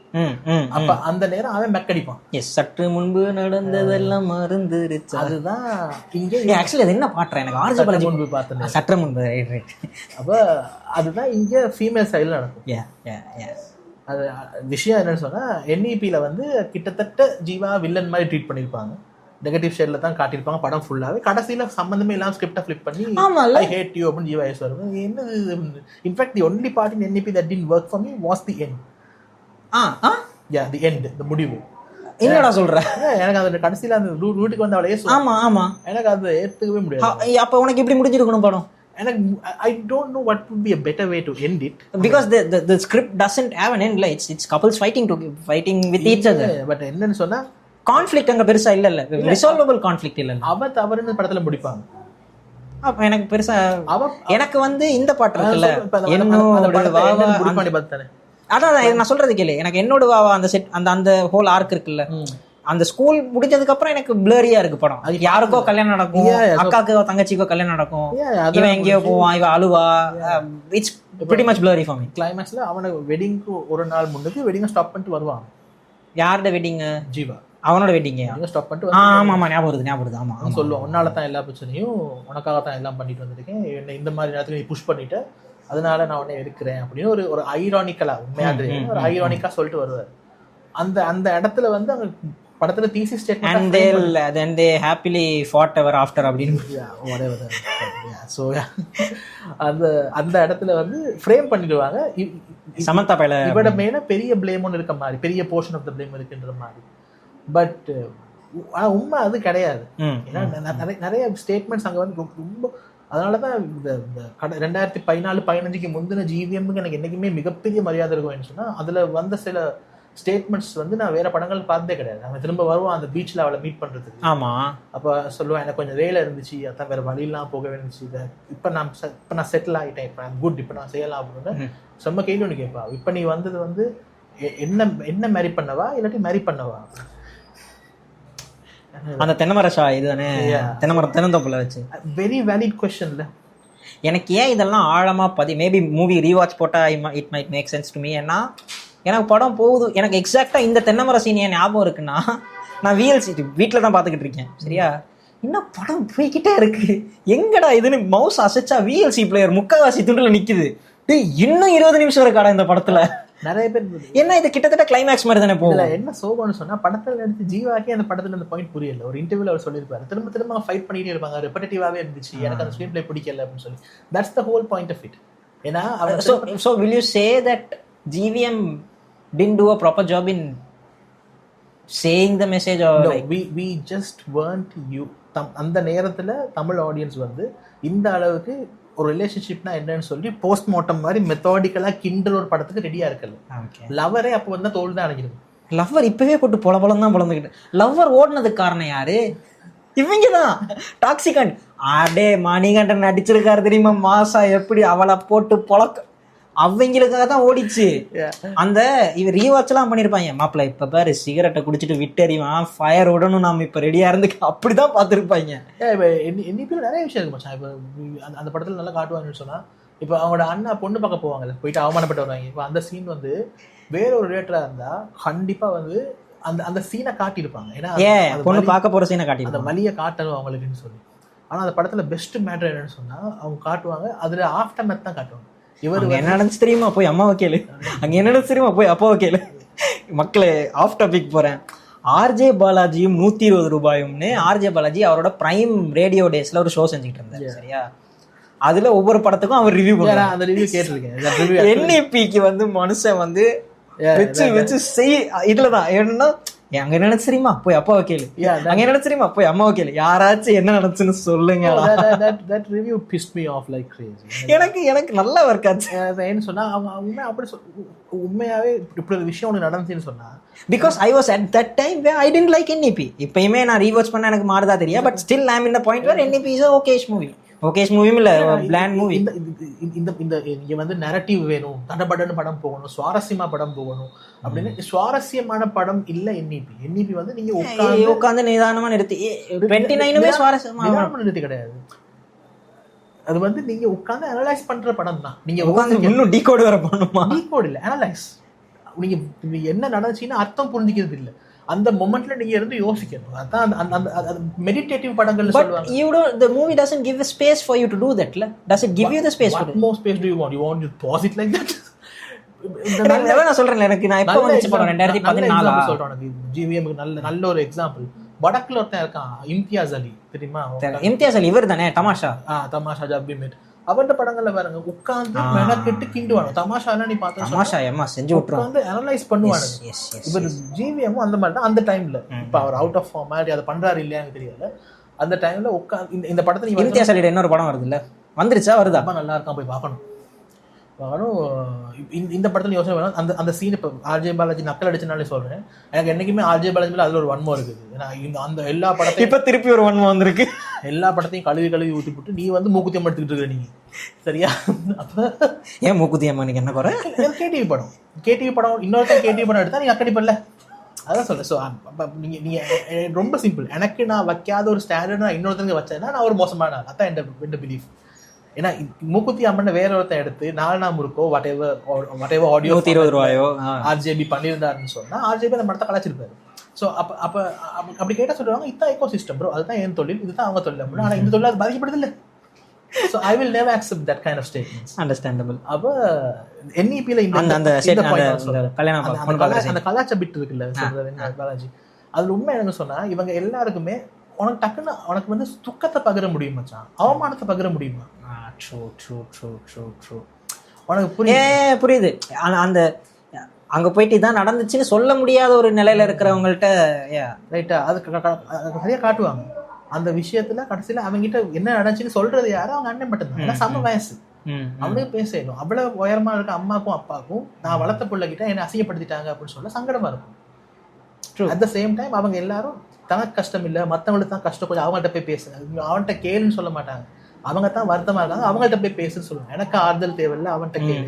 அப்ப அந்த நேரம் அவன் மெக்கடிப்பான். சற்று முன்பு நடந்ததெல்லாம் மறந்துருச்சு. அதுதான் இங்க ஆக்சுவலி அது என்ன பாட்டுறேன் எனக்கு ஆர்ஜி பாலாஜி முன்பு பார்த்தேன், சற்று முன்பு. அப்ப அதுதான் இங்க ஃபீமேல் சைடுல நடக்கும். அது விஷயம் என்னன்னு சொன்னா, NEPல வந்து கிட்டத்தட்ட ஜீவா வில்லன் மாதிரி ட்ரீட் பண்ணிருப்பாங்க, நெகட்டிவ் ஷேட்ல தான் காட்டியிருப்பாங்க படம் ஃபுல்லாவே. கடைசியில சம்பந்தமே இல்லாம ஸ்கிரிப்டை ஃபிளிப் பண்ணி ஐ ஹேட் யூ அப்படின்னு ஜீவா வருவாங்க. என்னது, in fact the only part in NEP that didn't work for me was the end. the end, the முடிவு. என்னடா சொல்ற? எனக்கு அந்த கடைசியில அந்த ரூட்டுக்கு வந்து அவளே ஆமா எனக்கு அது ஏத்துக்கவே முடியாது. அப்ப உனக்கு எப்படி முடிஞ்சிருக்கணும் படம்? எனக்கு I don't know what would be a better way to end it, because the script doesn't have an end, like it's couples fighting with each other. But என்னன்னு சொன்னா, கான்ஃப்ளிக்ட் அங்க பெருசா இல்ல, ரிசால்வபிள் கான்ஃப்ளிக்ட் இல்ல. அவ தவறுன்னு படத்துல முடிப்பாங்க. அப்ப எனக்கு பெருசா எனக்கு வந்து இந்த பாட்டு இருக்குல்ல, என்னோட வாவா முடிப்பானே பார்த்தானே. அதான் நான் சொல்றது கேளு, எனக்கு என்னோட வாவா அந்த செட் அந்த ஹோல் ஆர்க் இருக்குல்ல, அந்த ஸ்கூல் முடிஞ்சதுக்கு அப்புறம் எனக்கு பிளரியா இருக்கு படம். அது யாருக்கோ கல்யாணம் நடக்கும், அக்காக்கோ தங்கச்சிக்கோ கல்யாணம் நடக்கும், இவன் எங்கேயோ போவான், இவன் அழுவா. It's pretty much blurry for me. கிளைமேக்ஸ்ல அவன வெட்டிங்க்கு ஒரு நாள் முன்னுக்கு வெட்டிங் ஸ்டாப் பண்ணிட்டு வருவான். யாரோட வெட்டிங்? ஜீவா அவனோட வெட்டிங் ஸ்டாப் பண்ணிட்டு. ஆமா ஞாபகம் வருது. ஆமா சொல்லுவான், உன்னால தான் எல்லா பிரச்சனையும், உனக்காக தான் எல்லாம் பண்ணிட்டு வந்திருக்கேன், என்ன இந்த மாதிரி நேரத்துக்கு நீ புஷ் பண்ணிட்டு, அதனால நான் உடனே இருக்கிறேன் அப்படின்னு ஒரு ஐரானிக்கலா, உண்மையா ஒரு ஐரானிக்கா சொல்லிட்டு வருவார். அந்த இடத்துல வந்து அங்க படத்துல தீசி statement and then they happily fought ever after அப்படின்னு சோ அந்த இடத்துல வந்து ஃப்ரேம் பண்ணிடுவாங்க. சமந்தா பைல இவட மேல பெரிய ப்ளேம் ஒன்று இருக்க மாதிரி, பெரிய போர்ஷன் ஆஃப் த ப்ளேம் இருக்குன்ற மாதிரி. பட் உண்மை அது கிடையாது. ஏன்னா நிறைய ஸ்டேட்மெண்ட்ஸ் அங்க வந்து ரொம்ப, அதனாலதான் இந்த 2014-15 முந்தின ஜிவிஎம்க்கு எனக்கு என்னைக்குமே மிகப்பெரிய மரியாதை இருக்கும் சொன்னா, அதுல வந்த சில ஸ்டேட்மெண்ட்ஸ் வந்து நான் வேற படங்கள் பார்த்ததே கிடையாது. அவன் திரும்ப வருவான் அந்த பீச்ல அவளை மீட் பண்றதுக்கு. ஆமா, அப்ப சொல்லுவான், எனக்கு கொஞ்சம் வேலை இருந்துச்சு, அதான் வேற வழியெல்லாம் போக வேண்டிச்சு, இப்ப நான் செட்டில் ஆகிட்டேன், இப்ப நான் குட், இப்ப நான் செய்யலாம் அப்படின்னு செம்ம கேள்வி ஒன்று கேட்பா. இப்ப நீ வந்தது வந்து என்ன மேரி பண்ணவா இல்லாட்டி மேரி பண்ணவா? அந்த தென்னமரஷா இதுதானே, தென்னந்தோப்புல வச்சு வெரி வேலிட் கொஸ்டின்ல. எனக்கு ஏன் இதெல்லாம் ஆழமா மேபி மூவி ரீவாட்ச் போட்டா it might make sense to me. ஏன்னா எனக்கு படம் போகுது, எனக்கு எக்ஸாக்டா இந்த தென்னமர சீன் ஏன் ஞாபகம் இருக்குன்னா, நான் VLC வீட்டில் தான் பார்த்துக்கிட்டு இருக்கேன். சரியா, இன்னும் படம் போய்கிட்டே இருக்கு, எங்கடா இதுன்னு மவுஸ் அசைச்சா VLC பிளேயர் முக்காவாசி துண்டுல நிக்குது. இன்னும் 20 நிமிஷம் இருக்காடா இந்த படத்துல. நிறைய பேர் என்ன இது கிட்டத்தட்ட கிளைமேக்ஸ் மாதிரி தானே போகல. என்ன சோகம்னு சொன்னா, படத்துல நடிச்சு ஜீவாக்கே அந்த படத்துல அந்த பாயிண்ட் புரியல. ஒரு இன்டர்வியூல அவர் சொல்லியிருப்பாரு, திரும்ப ஃபைட் பண்ணிட்டே இருப்பாங்க, ரெப்படேட்டிவாவே இருந்துச்சு, எனக்கு அந்த ஸ்கிரீன் பிளே பிடிக்கல அப்படின்னு சொல்லி. That's the whole point of it. ஏன்னா so will you say that GVM didn't do a proper job in saying the message we just weren't you. அந்த நேரத்துல தமிழ் ஆடியன்ஸ் வந்து இந்த அளவுக்கு ஒரு ரிலேஷன்ஷிப்னா என்னன்னு சொல்லி போஸ்ட்மார்ட்டம் மாதிரி மெத்தாடிக்கலா கிண்டல் ஒரு படத்துக்கு ரெடியா இருக்கல. லவரே அப்போ வந்து தோல் தான் அடைஞ்சிருக்கு. லவ்வர் இப்பவே போட்டு பொலம் தான் பொழந்துக்கிட்டு. லவ்வர் ஓடுனதுக்கு காரணம் யாரு? இவங்க தான் டாக்ஸிகன். அடே மணிகண்டன் நடிச்சிருக்காரு தெரியுமா மாசா, எப்படி அவளை போட்டு பொழக்க, அவங்களுக்காக தான் ஓடிச்சு. அந்த இவ ரீவாட்ச் எல்லாம் பண்ணிருப்பாங்க. மாப்பிள்ள இப்ப பாரு சிகரெட்டை குடிச்சிட்டு விட்டறிவான், ஃபயர் உடனும் நாம இப்ப ரெடியா இருந்து அப்படிதான் பாத்துருப்பாங்க. நிறைய விஷயம் இருக்கு மச்சான். இப்ப அந்த படத்துல நல்லா காட்டுவாங்கன்னு சொன்னா, இப்ப அவங்களோட அண்ணா பொண்ணு பார்க்க போவாங்கல்ல, போயிட்டு அவமானப்பட்டு வருவாங்க. இப்ப அந்த சீன் வந்து வேற ஒரு ரேட்டரா இருந்தா கண்டிப்பா வந்து அந்த அந்த சீனை காட்டியிருப்பாங்க. ஏன்னா பொண்ணு பார்க்க போற சீனை காட்டி அந்த வலியை காட்டணும் அவங்களுக்குன்னு சொல்லி. ஆனா அந்த படத்துல பெஸ்ட் மேட்டர் என்னன்னு சொன்னா, அவங்க காட்டுவாங்க அதுல ஆஃப்டர் மேத் தான் காட்டுவாங்க. இவர் என்ன நினைச்சு தெரியுமா, போய் அம்மாவை கேளு, அங்க என்ன நினைச்சு தெரியுமா, போய் அப்பாவை கேளு. மக்களே ஆஃப் டாபிக் போறேன். ஆர்ஜே பாலாஜியும் 120 ரூபாயும்னு ஆர்ஜே பாலாஜி அவரோட பிரைம் ரேடியோ டேஸ்ல ஒரு ஷோ செஞ்சுட்டு இருந்தாரு சரியா. அதுல ஒவ்வொரு படத்துக்கும் அவர் ரிவ்யூ பண்ணுவாரு. அந்த ரிவ்யூ கேட்டிருக்கேன். என்இபிக்கு வந்து மனுஷன் வந்து வச்சு செய் இதுலதான் என்னன்னா, அங்க என்ன நினைச்சிருமா போய் அப்பாவை கேளு, அங்க என்ன நினைச்சிருமா போய் அம்மாவை கேளு, யாராச்சும் என்ன நினைச்சுன்னு சொல்லுங்க. எனக்கு நல்லா ஒர்க் ஆச்சு. ஏன்னு சொன்னா அவங்க அப்படி உண்மையாவே இப்படி ஒரு விஷயம் ஒன்று நடந்துச்சுன்னு சொன்னா, because I was at that time I tend like NEP. இப்பயுமே நான் ரீவாட்ச் பண்ண எனக்கு மாறுதா தெரியா, but still I am in the point where NEP is okayish movie. Okayish மூவியும் இல்ல, பிளாண்ட் மூவி. இந்த இங்க வந்து நரேட்டிவ் வேணும், தடபடன்னு படம் போகணும், சுவாரஸ்யமா படம் போகணும் அப்படின்னு. சுவாரஸ்யமான படம் இல்ல என்இபி. என்இபி வந்து நீங்க உட்கார்ந்து நிதானமா நிறுத்தி 29மே சுவாரஸ்யமா நிறுத்தி கிடையாது. அது வந்து நீங்க உட்கார்ந்து அனலைஸ் பண்ற படம் தான். நீங்க உட்கார்ந்து இன்னும் டீகோட் வர பண்ணுமா? டீகோட் இல்ல, அனலைஸ். நீங்க என்ன நடந்துச்சுன்னு அர்த்தம் புரிஞ்சுக்கிறது இல்ல, அந்த மொமெண்ட்ல நீங்க இருந்து யோசிக்கணும். அதான் அந்த மெடிடேட்டிவ் படங்கள் சொல்லுவாங்க. You don't, the movie doesn't give a space for you to do that. Does it give you the space? What more space do you want? You want to pause it like that? நான் சொல்றேன், எனக்கு நான் எப்ப வந்துச்சு படம் 2014 சொல்றேன். எனக்கு GVM நல்ல ஒரு எக்ஸாம்பிள். வடக்குல ஒருத்தன் இருக்கான், இம்தியாஸ் அலி, தெரியுமா? இம்தியாஸ் அலி இவர் தானே தமாஷா. தமாஷா ஜப் வி மேட். அவன் படங்கள்ல பாருங்க உட்கார்ந்து மெனக்கெட்டு கிண்டுவானு. தமாஷால நீ பார்த்தா தமாஷா ஏமா செஞ்சு விட்டுறான், வந்து அனலைஸ் பண்ணுவானு. இப்ப ஜிவிஎம் அந்த மாதிரி தான். அந்த டைம்ல இப்ப அவர் அவுட் ஆஃப் ஃபார்மாலிட்டி அதை பண்றாரு இல்லையான்னு தெரியல. அந்த டைம்ல உட்கார்ந்து இந்த படத்தை நீ இம்தியாஸ் அலியோட இன்னொரு படம் வருது இல்ல, வந்துருச்சா வருதா? ரொம்ப நல்லா இருக்கான், போய் பார்க்கணும். இந்த படத்துல யோசனை வேணும். அந்த அந்த சீன் இப்ப ஆர்ஜே பாலாஜி நக்கல் அடிச்சனாலே சொல்றேன், எனக்கு என்னைக்குமே ஆர்ஜே பாலாஜி மேல அதுல ஒரு வன்மம் இருக்குது. ஏன்னா அந்த எல்லா படத்தையும் இப்ப திருப்பி ஒரு வன்மம் வந்திருக்கு. எல்லா படத்தையும் கழுவி ஊத்தி போட்டு நீ வந்து மூக்குத்தியம் எடுத்துக்கிட்டு இருக்க நீ, சரியா? அப்ப ஏன் மூக்குத்தியம்மா நீங்க என்ன குறை? கேடிவி படம் இன்னொருத்தர் கேடிவி படம் எடுத்தா நீ அக்கடிப்பல்ல, அதான் சொல்றேன். ஸோ நீங்க ரொம்ப சிம்பிள். எனக்கு நான் வைக்காத ஒரு ஸ்டாண்டர்ட் நான் இன்னொருத்தருக்கு வச்சேன்னா நான் ஒரு மோசமான ஆள். அதான் என் பிலீஃப். ஏன்னா மூக்குத்தி அம்மன் வேற ஒருத்தன் எடுத்து 4 முறுக்கோ வாட் எவர் ஆடியோ 120 ரூபாயோ ஆர்ஜேபி பண்ணியிருந்தாருன்னு சொன்னா ஆர்ஜேபி அந்த மரத்தை கலாச்சிருப்பாரு. ஸோ அப்படி கேட்டால் சொல்லுவாங்க, இதுதான் எக்கோ சிஸ்டம் ப்ரோ, அதுதான் என் தொழில், இதுதான் அவங்க தொழில் அப்படின்னு. ஆனால் இந்த தொழில் அது பாதிக்கப்படுது இல்லை. So I will never accept that kind of statements. Understandable. அப்போ என்இபியில் அந்த கலாச்ச பிட் இருக்குல்ல பாலாஜி, அதில் உண்மை எனக்கு சொன்னா இவங்க எல்லாருக்குமே உனக்கு டக்குன்னு உனக்கு வந்து துக்கத்தை பகிர முடியும் மச்சான், அவமானத்தை பகிர முடியுமா? உனக்கு புரியுது. அந்த அங்க போயிட்டு இதான் நடந்துச்சுன்னு சொல்ல முடியாத ஒரு நிலையில இருக்கிறவங்கள்ட்ட ரைட்டா அது சரியா காட்டுவாங்க. அந்த விஷயத்துல கடைசியில அவங்ககிட்ட என்ன நடந்துச்சுன்னு சொல்றது யாரும் அவங்க அண்ணன் மட்டும்தான். ஏன்னா சம வயசு, அவனுக்கு பேசணும். அவ்வளவு உயரமா இருக்க அம்மாக்கும் அப்பாவுக்கும் நான் வளர்த்த பிள்ளைகிட்ட என்னை அசிங்கப்படுத்திட்டாங்க அப்படின்னு சொல்ல சங்கடமா இருக்கும். அட் த சேம் டைம் அவங்க எல்லாரும் தனக்கு கஷ்டம் இல்லை, மற்றவங்களுக்கு தான் கஷ்டம், கொஞ்சம் அவங்கள்ட்ட போய் பேசுங்க, அவன்கிட்ட கேளுன்னு சொல்ல மாட்டாங்க. அவங்க தான் வருத்தமா இருக்காங்க, அவங்கள்ட்ட போய் பேசுன்னு சொல்லுவாங்க. எனக்கு ஆறுதல் தேவையில்லை, அவன்கிட்ட கேளு.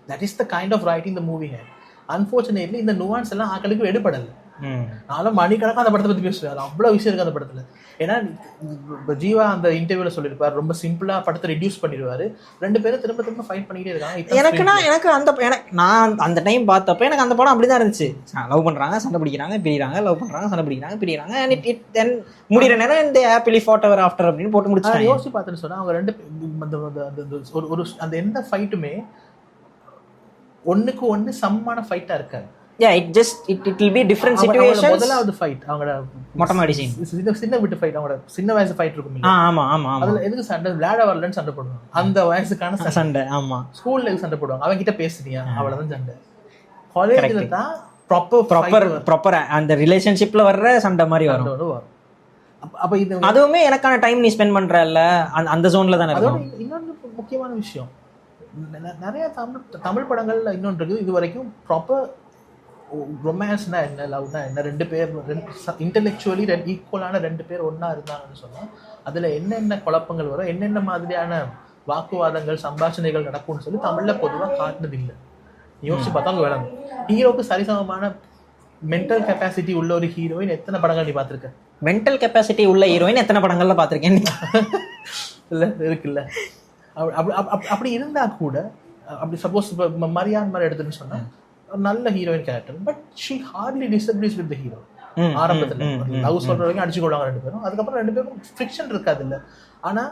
That is the kind of writing the movie. Unfortunately இந்த நுவான்ஸ் எல்லாம் ஆக்களுக்கு எடுபடலை. நானும் மணிக்கணக்காக அந்த படத்தை பத்தி பேசுவேன், அவ்வளவு விஷயம் இருக்கு அந்த படத்துல. ஏன்னா ஜீவா அந்த இன்டர்வியூல சொல்லியிருப்பாரு, ரொம்ப சிம்பிளா படத்தை ரெடியூஸ் பண்ணிடுவாரு, 2 பேரும் திரும்ப ஃபைட் பண்ணிட்டே இருக்காங்க. நான் அந்த டைம் பார்த்தப்ப எனக்கு அந்த படம் அப்படிதான் இருந்துச்சு. லவ் பண்றாங்க, சண்டை பிடிக்கிறாங்க, பிரிகிறாங்க, லவ் பண்றாங்க, சண்டை பிடிக்கிறாங்க, பிரிகிறாங்க, முடிகிற நேரம் இந்த ஹாப்பிலி ஃபாட் எவர் ஆஃப்டர் அப்படின்னு போட்டு முடிச்சு யோசிச்சு பார்த்துன்னு சொன்னா அவங்க 2 ஒரு அந்த எந்த ஃபைட்டுமே ஒண்ணுக்கு ஒண்ணு சமமான ஃபைட்டா இருக்காது. Yeah, it will be different situations. முதலாவது ஃபைட் அவங்களோட மொட்டமாடி சீன், சின்ன விட்டு ஃபைட், அவங்களோட சின்ன வயசு ஃபைட் இருக்கும். ஆமா அதுல எதுக்கு சண்டை? விளையாட வரலன்னு சண்டை போடுவாங்க. அந்த வயசுக்கான சண்டை. ஆமா, ஸ்கூல்ல சண்டை போடுவாங்க. அவங்க கிட்ட பேசுறியா, அவ்வளவுதான் சண்டை. காலேஜ்ல தான் ப்ராப்பர் அந்த ரிலேஷன்ஷிப்ல வர்ற சண்டை மாதிரி வரும். அப்ப இது அதுவுமே எனக்கான டைம் நீ ஸ்பெண்ட் பண்றல்ல அந்த ஜோன்ல தானே இருக்கும். இன்னொன்று முக்கியமான விஷயம், நிறைய தமிழ் படங்கள்ல இன்னொன்று இருக்குது, இது வரைக்கும் ப்ராப்பர் ரொமான்ஸ்னா என்ன, லவ்னா என்ன, ரெண்டு பேர் இன்டெலெக்சுவலி ஈக்குவலான ரெண்டு பேர் ஒன்னா இருந்தாங்கன்னு சொன்னா அதுல என்னென்ன குழப்பங்கள் வரும், என்னென்ன மாதிரியான வாக்குவாதங்கள் சம்பாஷணைகள் நடக்கும்னு சொல்லி தமிழ்ல பொதுவாக காட்டுனது இல்லை. யோசிச்சு பார்த்தா அங்கே விளங்கும். ஹீரோக்கு சரிசமமான மென்டல் கெப்பாசிட்டி உள்ள ஒரு ஹீரோயின் எத்தனை படங்கள் நீ பார்த்துருக்க? மென்டல் கெப்பாசிட்டி உள்ள ஹீரோயின் எத்தனை படங்கள்ல பார்த்துருக்கேன் இல்லை இருக்குல்ல. அப்படி இருந்தா கூட, அப்படி சப்போஸ் இப்போ மரியான் மாதிரி எடுத்துன்னு சொன்னா நல்ல heroine character, but she hardly disagrees with the hero. ஆரம்பத்துல லவ் சொல்ற வரைக்கும் அடிச்சு கொள்வாங்க ரெண்டு பேரும், அதுக்கப்புறம் ரெண்டு பேரும் ஃப்ரிக்ஷன் இருக்காது இல்லை. ஆனா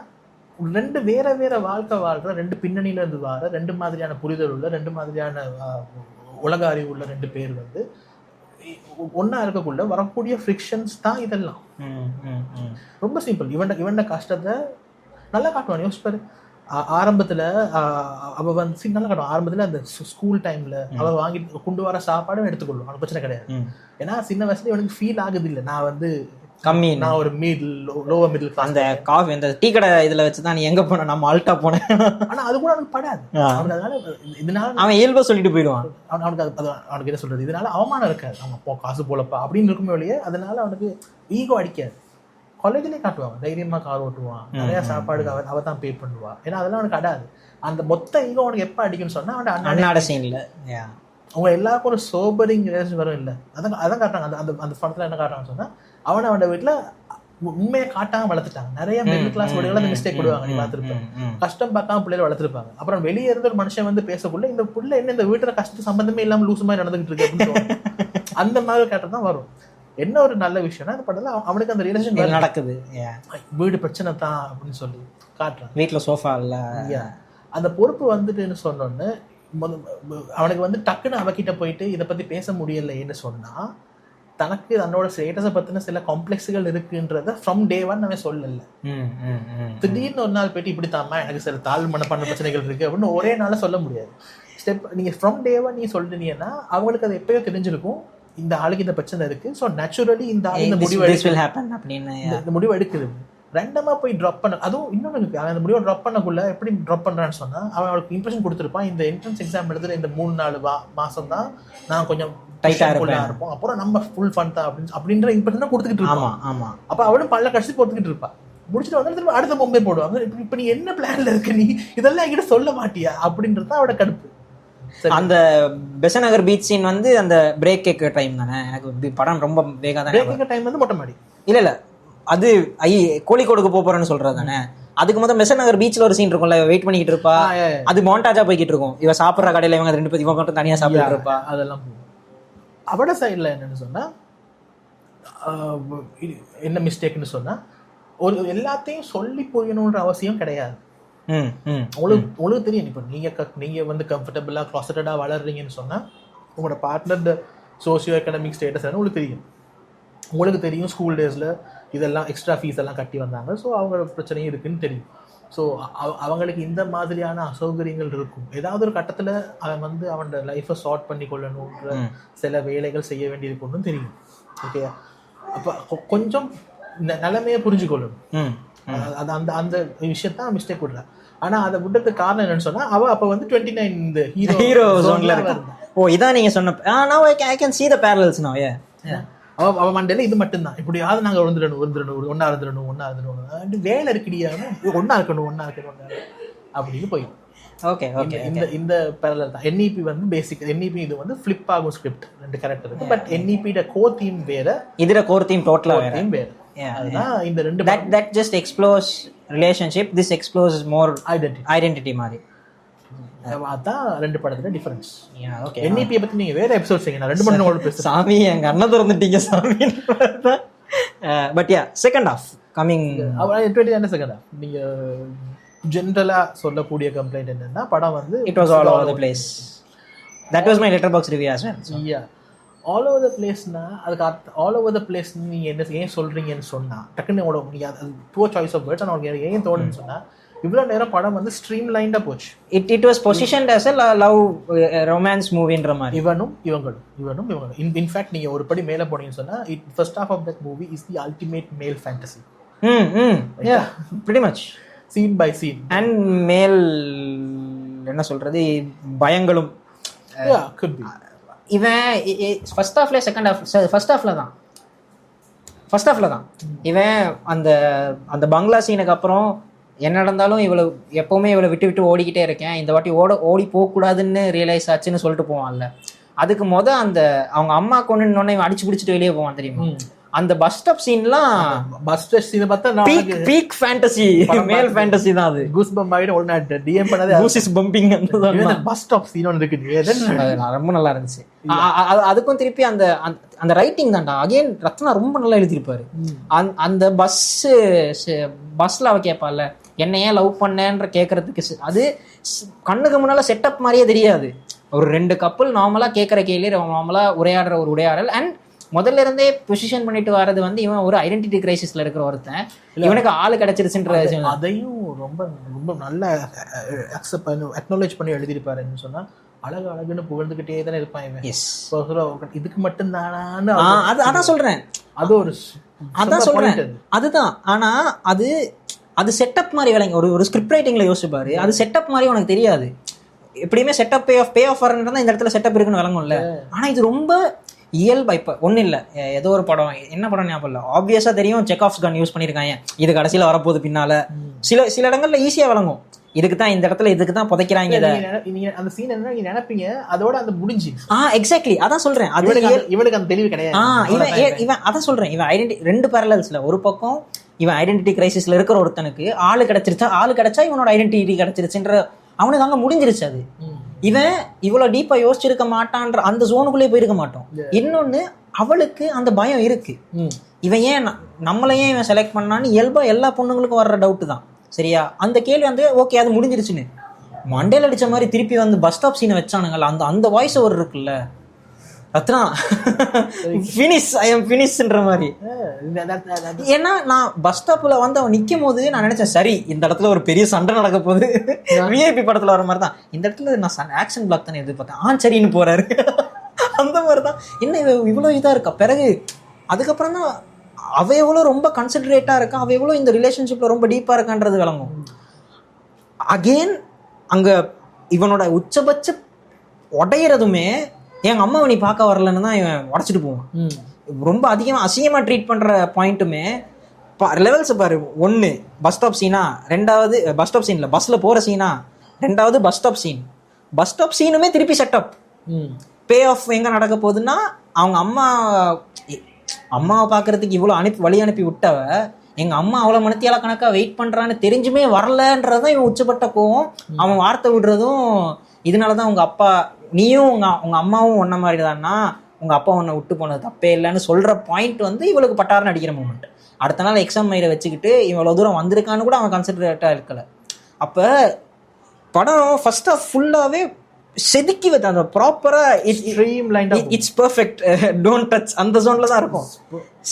ரெண்டு வேற வேற வாழ்க்கை வாழ்ற, ரெண்டு பின்னணியில இருந்து வர, ரெண்டு மாதிரியான புரிதல் உள்ள, ரெண்டு மாதிரியான உலக அறிவு உள்ள ரெண்டு பேர் வந்து ஒன்னா இருக்கக்குள்ள வரக்கூடிய ஃப்ரிக்ஷன்ஸ் தான் இதெல்லாம். ரொம்ப சிம்பிள். இவன் கஷ்டத்தை நல்லா காட்டுவான். யோசிப்பாரு, ஆரம்பத்துல அவ வந்து நல்லா காட்டுவான். ஆரம்பத்துல அந்த ஸ்கூல் டைம்ல அவ வாங்கி கொண்டு வர சாப்பாடும் எடுத்துக்கொள்ளும், அது பிரச்சனை கிடையாது. ஏன்னா சின்ன வயசுல இவனுக்கு ஃபீல் ஆகுது இல்லை, நான் வந்து கம்மி, நான் ஒரு லோவர் மிடில் கிளாஸ். அந்த காஃபி அந்த டீ கடை இதுல வச்சுதான் நீ எங்க போன, நம்ம ஆல்ட்டா போனேன். ஆனா அது கூட அவனுக்கு படாது. அதனால இதனால அவன் இயல்பா சொல்லிட்டு போயிடுவான். அவனுக்கு என்ன சொல்றது, இதனால அவமானம் இருக்காது, அவன் காசு போலப்பா அப்படின்னு இருக்குமே வழியே. அதனால அவனுக்கு ஈகோ அடிக்காது. காலேஜ்லயே காட்டுவாங்க, தைரியமா கார் ஓட்டுவான், நிறைய சாப்பாடுக்கு அவ தான் பே பண்ணுவா. ஏன்னா அதெல்லாம் அவனுக்கு அடாது. அந்த மொத்த ஈகோ அவனுக்கு எப்ப அடிக்குன்னு சொன்னா அவன் அண்ணாட சீன்ல அவங்க எல்லாருக்கும் ஒரு சோபரிங் ரிலேஷன் வரும் இல்லை. அதான் காட்டுறாங்க அந்த அந்த படத்துல. என்ன காட்டுறாங்கன்னு சொன்னா அவனோட வீட்டுல உண்மையை காட்டாம வளர்த்துட்டாங்க. நிறைய மிடில் கிளாஸ் வீடுகள் அந்த மிஸ்டேக் விடுவாங்க, நீ பார்த்துருப்பேன். கஷ்டம் பார்க்காம பிள்ளைகளை வளர்த்துருப்பாங்க. அப்புறம் வெளியே இருந்த ஒரு மனுஷன் வந்து பேசக்குள்ள இந்த புள்ள என்ன இந்த வீட்டுல கஷ்ட சம்பந்தமே இல்லாம லூசு மாதிரி நடந்துகிட்டு இருக்கு அப்படின்னு அந்த மாதிரி கேட்டதான் தான் வரும். என்ன ஒரு நல்ல விஷயம்னா இந்த படத்துல அவனுக்கு அந்த ரிலேஷன் நடக்குது, வீடு பிரச்சனை தான் அப்படின்னு சொல்லி காட்டுறான். வீட்டுல சோஃபா இல்ல, அந்த பொறுப்பு வந்துட்டுன்னு சொன்னோன்னு அவனுக்கு வந்து டக்குன்னு அவகிட்ட போயிட்டு இதை பத்தி பேச முடியலைன்னு சொன்னா தனக்கு தன்னோட ஸ்டேட்டஸை பத்தின சில காம்ப்ளெக்ஸுகள் இருக்குன்றத ஃப்ரம் டே ஒன் அவன் சொல்லல. திடீர்னு ஒரு நாள் போயிட்டு இப்படி தாமா எனக்கு சில தாழ்மன பண்ண பிரச்சனைகள் இருக்கு அப்படின்னு ஒரே நாள சொல்ல முடியாது. ஸ்டெப் நீங்க ஃப்ரம் டே ஒன் நீ சொல்றீங்கன்னா அவங்களுக்கு அது எப்பயோ தெரிஞ்சிருக்கும், இந்த ஆளுக்கு இந்த பிரச்சனை இருக்கு. ஸோ நேச்சுரலி இந்த ஆளு இந்த முடிவு எடுக்குது. ரெண்டமா போய் ட்ராப் பண்ண, அதுவும் இன்னொன்று அந்த முடிவை ட்ராப் பண்ணக்குள்ள எப்படி ட்ராப் பண்றான்னு சொன்னா அவன் அவளுக்கு இம்ப்ரெஷன் கொடுத்துருப்பான். இந்த என்ட்ரன்ஸ் எக்ஸாம் எழுதுற இந்த 3-4 மாசம் தான் நான் கொஞ்சம் டைட்டா இருப்போம், அப்புறம் நம்ம ஃபுல் ஃபன் தான் அப்படின்ற இம்ப்ரெஷன் கொடுத்துக்கிட்டு இருப்பான். அப்ப அவளும் பல்ல கடிச்சு போட்டுக்கிட்டு இருப்பா. முடிச்சுட்டு வந்து திரும்ப அடுத்த பொம்பை போடுவாங்க. இப்ப நீ என்ன பிளான்ல இருக்க, நீ இதெல்லாம் என்கிட்ட சொல்ல மாட்டியா அப்படின்றது அவட கடுப்பு. அந்த பெசநகர் பீச் சீன் வந்து அந்த பிரேக் கேட்க டைம் தானே. எனக்கு படம் ரொம்ப வேகா தான். பிரேக் கேட்க டைம் வந்து மொட்டை மாடி இல்ல அது கோழிக்கோடுக்கு போறேன்னு சொல்றது தானே. அதுக்கு முதல் பெசநகர் பீச்ல ஒரு சீன் இருக்கும்ல, வெயிட் பண்ணிக்கிட்டு இருப்பா. அது மோண்டாஜா போய்கிட்டு இருக்கும். இவ சாப்பிட்ற கடையில இவங்க 2 பேர் இவங்க மட்டும் தனியா சாப்பிட்டு இருப்பா. அதெல்லாம் அவட சைட்ல என்னன்னு சொன்னா என்ன மிஸ்டேக்னு சொன்னா ஒரு எல்லாத்தையும் சொல்லி புரியணுன்ற அவசியம் கிடையாது. உங்களுக்கு தெரியும், இப்போ நீங்க வந்து கம்ஃபர்டபுளா க்ளாசட்டடா வளர்றீங்கன்னு சொன்னா உங்களோட பார்ட்னர் சோசியோ எக்கனாமிக் ஸ்டேட்டஸ் உங்களுக்கு தெரியும். உங்களுக்கு தெரியும் ஸ்கூல் டேஸ்ல இதெல்லாம் எக்ஸ்ட்ரா ஃபீஸ் எல்லாம் கட்டி வந்தாங்க, ஸோ அவங்க பிரச்சனையும் இருக்குன்னு தெரியும். ஸோ அவங்களுக்கு இந்த மாதிரியான அசௌகரியங்கள் இருக்கும். ஏதாவது ஒரு கட்டத்தில் அவன் வந்து அவனோட லைஃப்பை ஷார்ட் பண்ணி கொள்ளணுன்ற சில வேலைகள் செய்ய வேண்டியிருக்குன்னு தெரியும். ஓகே, அப்போ கொஞ்சம் நிலைமையை புரிஞ்சு கொள்ளணும். அந்த அந்த விஷயத்தான் மிஸ்டேக் விடுறேன். ஆனா அதை விட்டதுக்கு காரணம் என்னன்னு சொன்னா அவ அப்ப வந்து 29 இந்த ஹீரோ ஜோன்ல இருந்தா. ஓ, இதான் நீங்க சொன்ன. now I can see the parallels now. அவ மண்டையில இது மட்டும்தான், இப்படியாவது நாங்க ஒன்னா இருந்துடணும் வேலை இருக்குடியா, ஒன்னா இருக்கணும் அப்படின்னு போய். ஓகே ஓகே, இந்த parallel தான். NEP வந்து பேசிக் NEP இது வந்து ஃபிளிப் ஆகும் ஸ்கிரிப்ட், 2 கேரக்டர் இருக்கு. பட் NEP ட கோர் தீம் வேற, இதுல கோர் தீம் டோட்டலா வேற. அதுதான் இந்த ரெண்டு. that just explores relationship, this explores more identity மாதிரி. அதான் ரெண்டு படத்துல டிஃபரன்ஸ். ஓகே, NEP பத்தி நீங்க வேற எபிசோட் செய்யுங்க, நான் 2 மணி நேரம் பேசுறேன். சாமி எங்க அண்ணன் திறந்துட்டீங்க சாமி. But second half coming 20 second half நீங்க ஜெனரலா சொல்லக்கூடிய கம்ப்ளைண்ட் என்னன்னா படம் வந்து it was all over the place. that was my letterbox review as well. Yeah, all over the placeனா அதுக்கு all over the place நீங்க என்ன ஏன் சொல்றீங்கன்னு சொன்னா டக்குன்னு நீங்க புவர் சாய்ஸ் ஆஃப் வேர்ட்ஸ். நான் ஏன் தோணுன்னு சொன்னா இவ்வளவு நேரம் படம் வந்து ஸ்ட்ரீம் லைன்டா போச்சு. It was positioned as a love romance மூவின்ற மாதிரி. இவங்களும் இன்ஃபேக்ட் நீங்க ஒரு படி மேல போனீங்கன்னு சொன்னா first half of that movie is the ultimate male fantasy. yeah pretty much scene by scene and male என்ன சொல்றது பயங்களும். could be. இவன் ஃபர்ஸ்ட் ஹாஃப்ல செகண்ட் ஹாஃப் ஃபர்ஸ்ட் ஹாஃப்ல தான் இவன் அந்த அந்த பங்களா சீனுக்கு அப்புறம் என்ன நடந்தாலும் இவ்வளவு எப்பவுமே இவ்வளவு விட்டு விட்டு ஓடிக்கிட்டே இருக்கேன், இந்த வாட்டி ஓடி போகக்கூடாதுன்னு ரியலைஸ் ஆச்சுன்னு சொல்லிட்டு போவான்ல. அதுக்கு அந்த அவங்க அம்மா கொண்டு இவன் அடிச்சு பிடிச்சிட்டு வெளியே போவான் தெரியுமா. அந்த பஸ் ஸ்டாப் சீன்லாம் பஸ் ஸ்டாப் சீன் பார்த்தா பீக் ஃபேண்டசி, மேல் ஃபேண்டசி தான் அது. கூஸ் பம்ப் ஆயிடு ஒண்ணு டிஎம் பண்ணதே கூஸ் இஸ் பம்பிங் அந்த பஸ் ஸ்டாப் சீன் ஒன்னு இருக்கு. ரொம்ப நல்லா இருந்துச்சு. அதுக்கும் திருப்பி அந்த அந்த ரைட்டிங் தான்டா அகைன் ரத்னா ரொம்ப நல்லா எழுதியிருப்பாரு. அந்த பஸ்ல அவ கேட்பால என்ன ஏன் லவ் பண்ணேன்ற கேட்கறதுக்கு அது கண்ணுக்கு முன்னால செட்டப் மாதிரியே தெரியாது. ஒரு 2 கப்பல் நார்மலா கேட்கற கேள்வி நார்மலா உரையாடுற ஒரு உரையாடல். அண்ட் முதல்ல இருந்தே பொசிஷன் பண்ணிட்டு வர்றது வந்து இவன் ஒரு ஐடென்டிட்டி கிரைசிஸ்ல இருக்கிற ஒருத்தன், இவனுக்கு ஆளு கிடைச்சிருச்சுன்ற அதையும் ரொம்ப ரொம்ப நல்லா அக்னாலேஜ் பண்ணி எழுதியிருப்பாருன்னு சொன்னா அழகுன்னு புகழ்ந்துகிட்டே தானே இருப்பான் இவன். இதுக்கு மட்டும் தானான்னு அதான் சொல்றேன். அது ஒரு அதான் சொல்றேன் அதுதான். ஆனா அது செட்டப் மாதிரி விளங்க ஒரு ஸ்கிரிப்ட் ரைட்டிங்ல யோசிப்பாரு. அது செட்டப் மாதிரி உனக்கு தெரியாது. எப்படியுமே செட்டப் பே ஆஃப் வரணுன்றதா இந்த இடத்துல செட்டப் இருக்குன்னு விளங்கும்ல. ஆனா இது ரொம்ப இயல்பா. இப்போ ஒன்றும் இல்லை, ஏதோ ஒரு படம், என்ன படம் ஞாபகம் இல்லை, ஆப்வியஸாக தெரியும் செக் ஆஃப் கன் யூஸ் பண்ணியிருக்காங்க, இது கடைசியில் வரப்போகுது பின்னால. சில இடங்கள்ல ஈஸியாக விளங்கும், இதுக்கு தான் இந்த இடத்துல இதுக்கு தான் புதைக்கிறாங்க. அந்த சீன் என்ன நீங்க நினைப்பீங்க, அதோட அந்த முடிஞ்சு. எக்ஸாக்ட்லி அதான் சொல்றேன். இவனுக்கு அந்த தெளிவு கிடையாது. இவன் அதான் சொல்றேன். இவன் ஐடென்டி 2 பேரலல்ஸ்ல, ஒரு பக்கம் இவன் ஐடென்டிட்டி கிரைசிஸ்ல இருக்கிற ஒருத்தனுக்கு ஆளு கிடைச்சா இவனோட ஐடென்டிட்டி கிடைச்சிருச்சுன்ற அவனுக்கு அங்க முடிஞ்சிருச்சு. அது இவன் இவ்வளவு டீப்பா யோசிச்சிருக்க மாட்டான்ற அந்த ஜோனுக்குள்ளே போயிருக்க மாட்டோம். இன்னொன்னு அவளுக்கு அந்த பயம் இருக்கு. இவன் ஏன் நம்மள ஏன் இவன் செலக்ட் பண்ணான்னு இயல்பா எல்லா பொண்ணுங்களுக்கும் வர்ற டவுட் தான். சரியா? அந்த கேள்வி வந்து ஓகே அது முடிஞ்சிருச்சுன்னு மண்டேல அடிச்ச மாதிரி திருப்பி வந்து பஸ் ஸ்டாப் சீனை வச்சானுங்கல்ல, அந்த வாய்ஸ் ஓவர் இருக்குல்ல, ரத்னா ஃபினிஷ் ஐ எம் ஃபினிஷ்ன்ற மாதிரி. ஏன்னா நான் பஸ் ஸ்டாப்ல வந்து அவன் நிற்கும் போது நான் நினைச்சேன் சரி இந்த இடத்துல ஒரு பெரிய சண்டை நடக்க போகுது, விஐபி படத்துல வர மாதிரி தான். இந்த இடத்துல நான் ஆக்ஷன் பிளாக் தானே எதிர்பார்த்தேன், சரின்னு போறாரு. அந்த மாதிரிதான். என்ன இவ்வளவு இதா இருக்கா. பிறகு அதுக்கப்புறம் தான் அவ எவ்வளவு ரொம்ப கன்சிடரேட்டா இருக்கா, அவ எவ்வளவு இந்த ரிலேஷன்ஷிப்ல ரொம்ப டீப்பா இருக்கான்றது விளங்கும். அகெயின் அங்க இவனோட உச்சபட்ச உடையிறதுமே எங்க அம்மாவை நீ பார்க்க வரலன்னு தான் இவன் உடச்சிட்டு போவான். ரொம்ப அசிங்கமா ட்ரீட் பண்ற பாயிண்ட்டுமே லெவல்ஸ் பாரு. 1 பஸ் ஸ்டாப் சீனா, 2வது பஸ் ஸ்டாப் சீன்ல பஸ்ல போற சீனா, 2வது பஸ் ஸ்டாப் சீனுமே திருப்பி செட்டப். பே ஆஃப் எங்க நடக்க போகுதுன்னா அவங்க அம்மாவை பாக்குறதுக்கு இவ்வளவு வழி அனுப்பி விட்டவ எங்க அம்மா அவ்வளவு மணித்தியால கணக்கா வெயிட் பண்றான்னு தெரிஞ்சுமே வரலன்றதான் இவன் உச்சப்பட்ட கோவம். அவன் வார்த்தை விடுறதும் இதனாலதான் உங்க அப்பா நீயும் உங்க அம்மாவும் ஒன்ன மாதிரி தான்னா உங்க அப்பா உன்னை விட்டு போனது தப்பே இல்லைன்னு சொல்ற பாயிண்ட் வந்து இவளுக்கு பட்டாருன்னு அடிக்கிற மூமெண்ட். அடுத்த நாள் எக்ஸாம் மைரை வச்சுக்கிட்டு இவ்வளவு தூரம் வந்திருக்கான்னு கூட அவன் கன்சிடரேட்டா இருக்கல. அப்ப படம் ஃபர்ஸ்ட் ஆஃப் ஃபுல்லாவே செதுக்கி வச்ச அந்த ப்ராப்பரா இட்ஸ் பெர்ஃபெக்ட் டோன்ட் டச் அந்த ஜோன்ல தான் இருக்கும்.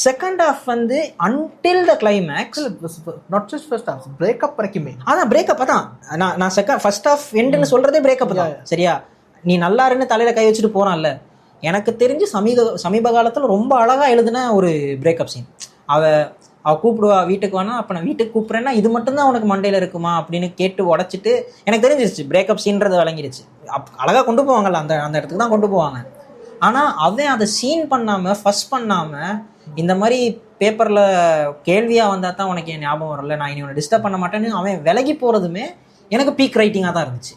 செகண்ட் ஹாஃப் வந்து until the climax, not just first half, breakup வரைக்குமே. அதான் பிரேக்கப் தான். நான் ஃபர்ஸ்ட் ஹாஃப் எண்டுன்னு சொல்றதே பிரேக்கப் தான். சரியா? நீ நல்லா இருன்னு தலையில கை வச்சுட்டு போறான்ல, எனக்கு தெரிஞ்சு சமீப காலத்துல ரொம்ப அழகா எழுதுன ஒரு பிரேக்கப் சீன். அவ கூப்பிடுவா வீட்டுக்கு வேணா, அப்ப நான் வீட்டுக்கு கூப்பிடுறேன்னா இது மட்டும்தான் உனக்கு மண்டையில இருக்குமா அப்படின்னு கேட்டு உடச்சிட்டு எனக்கு தெரிஞ்சிருச்சு பிரேக்கப் சீன்றது விளங்கிடுச்சு. அழகா கொண்டு போவாங்கல்ல அந்த இடத்துக்கு தான் கொண்டு போவாங்க. ஆனா அவன் அதை சீன் பண்ணாம ஃபர்ஸ்ட் பண்ணாம இந்த மாதிரி பேப்பர்ல கேள்வியா வந்தா தான் உனக்கு என் ஞாபகம் வரல, நான் இனி உன்னை டிஸ்டர்ப் பண்ண மாட்டேன்னு அவன் விலகி போறதுமே எனக்கு பீக் ரைட்டிங்கா தான் இருந்துச்சு.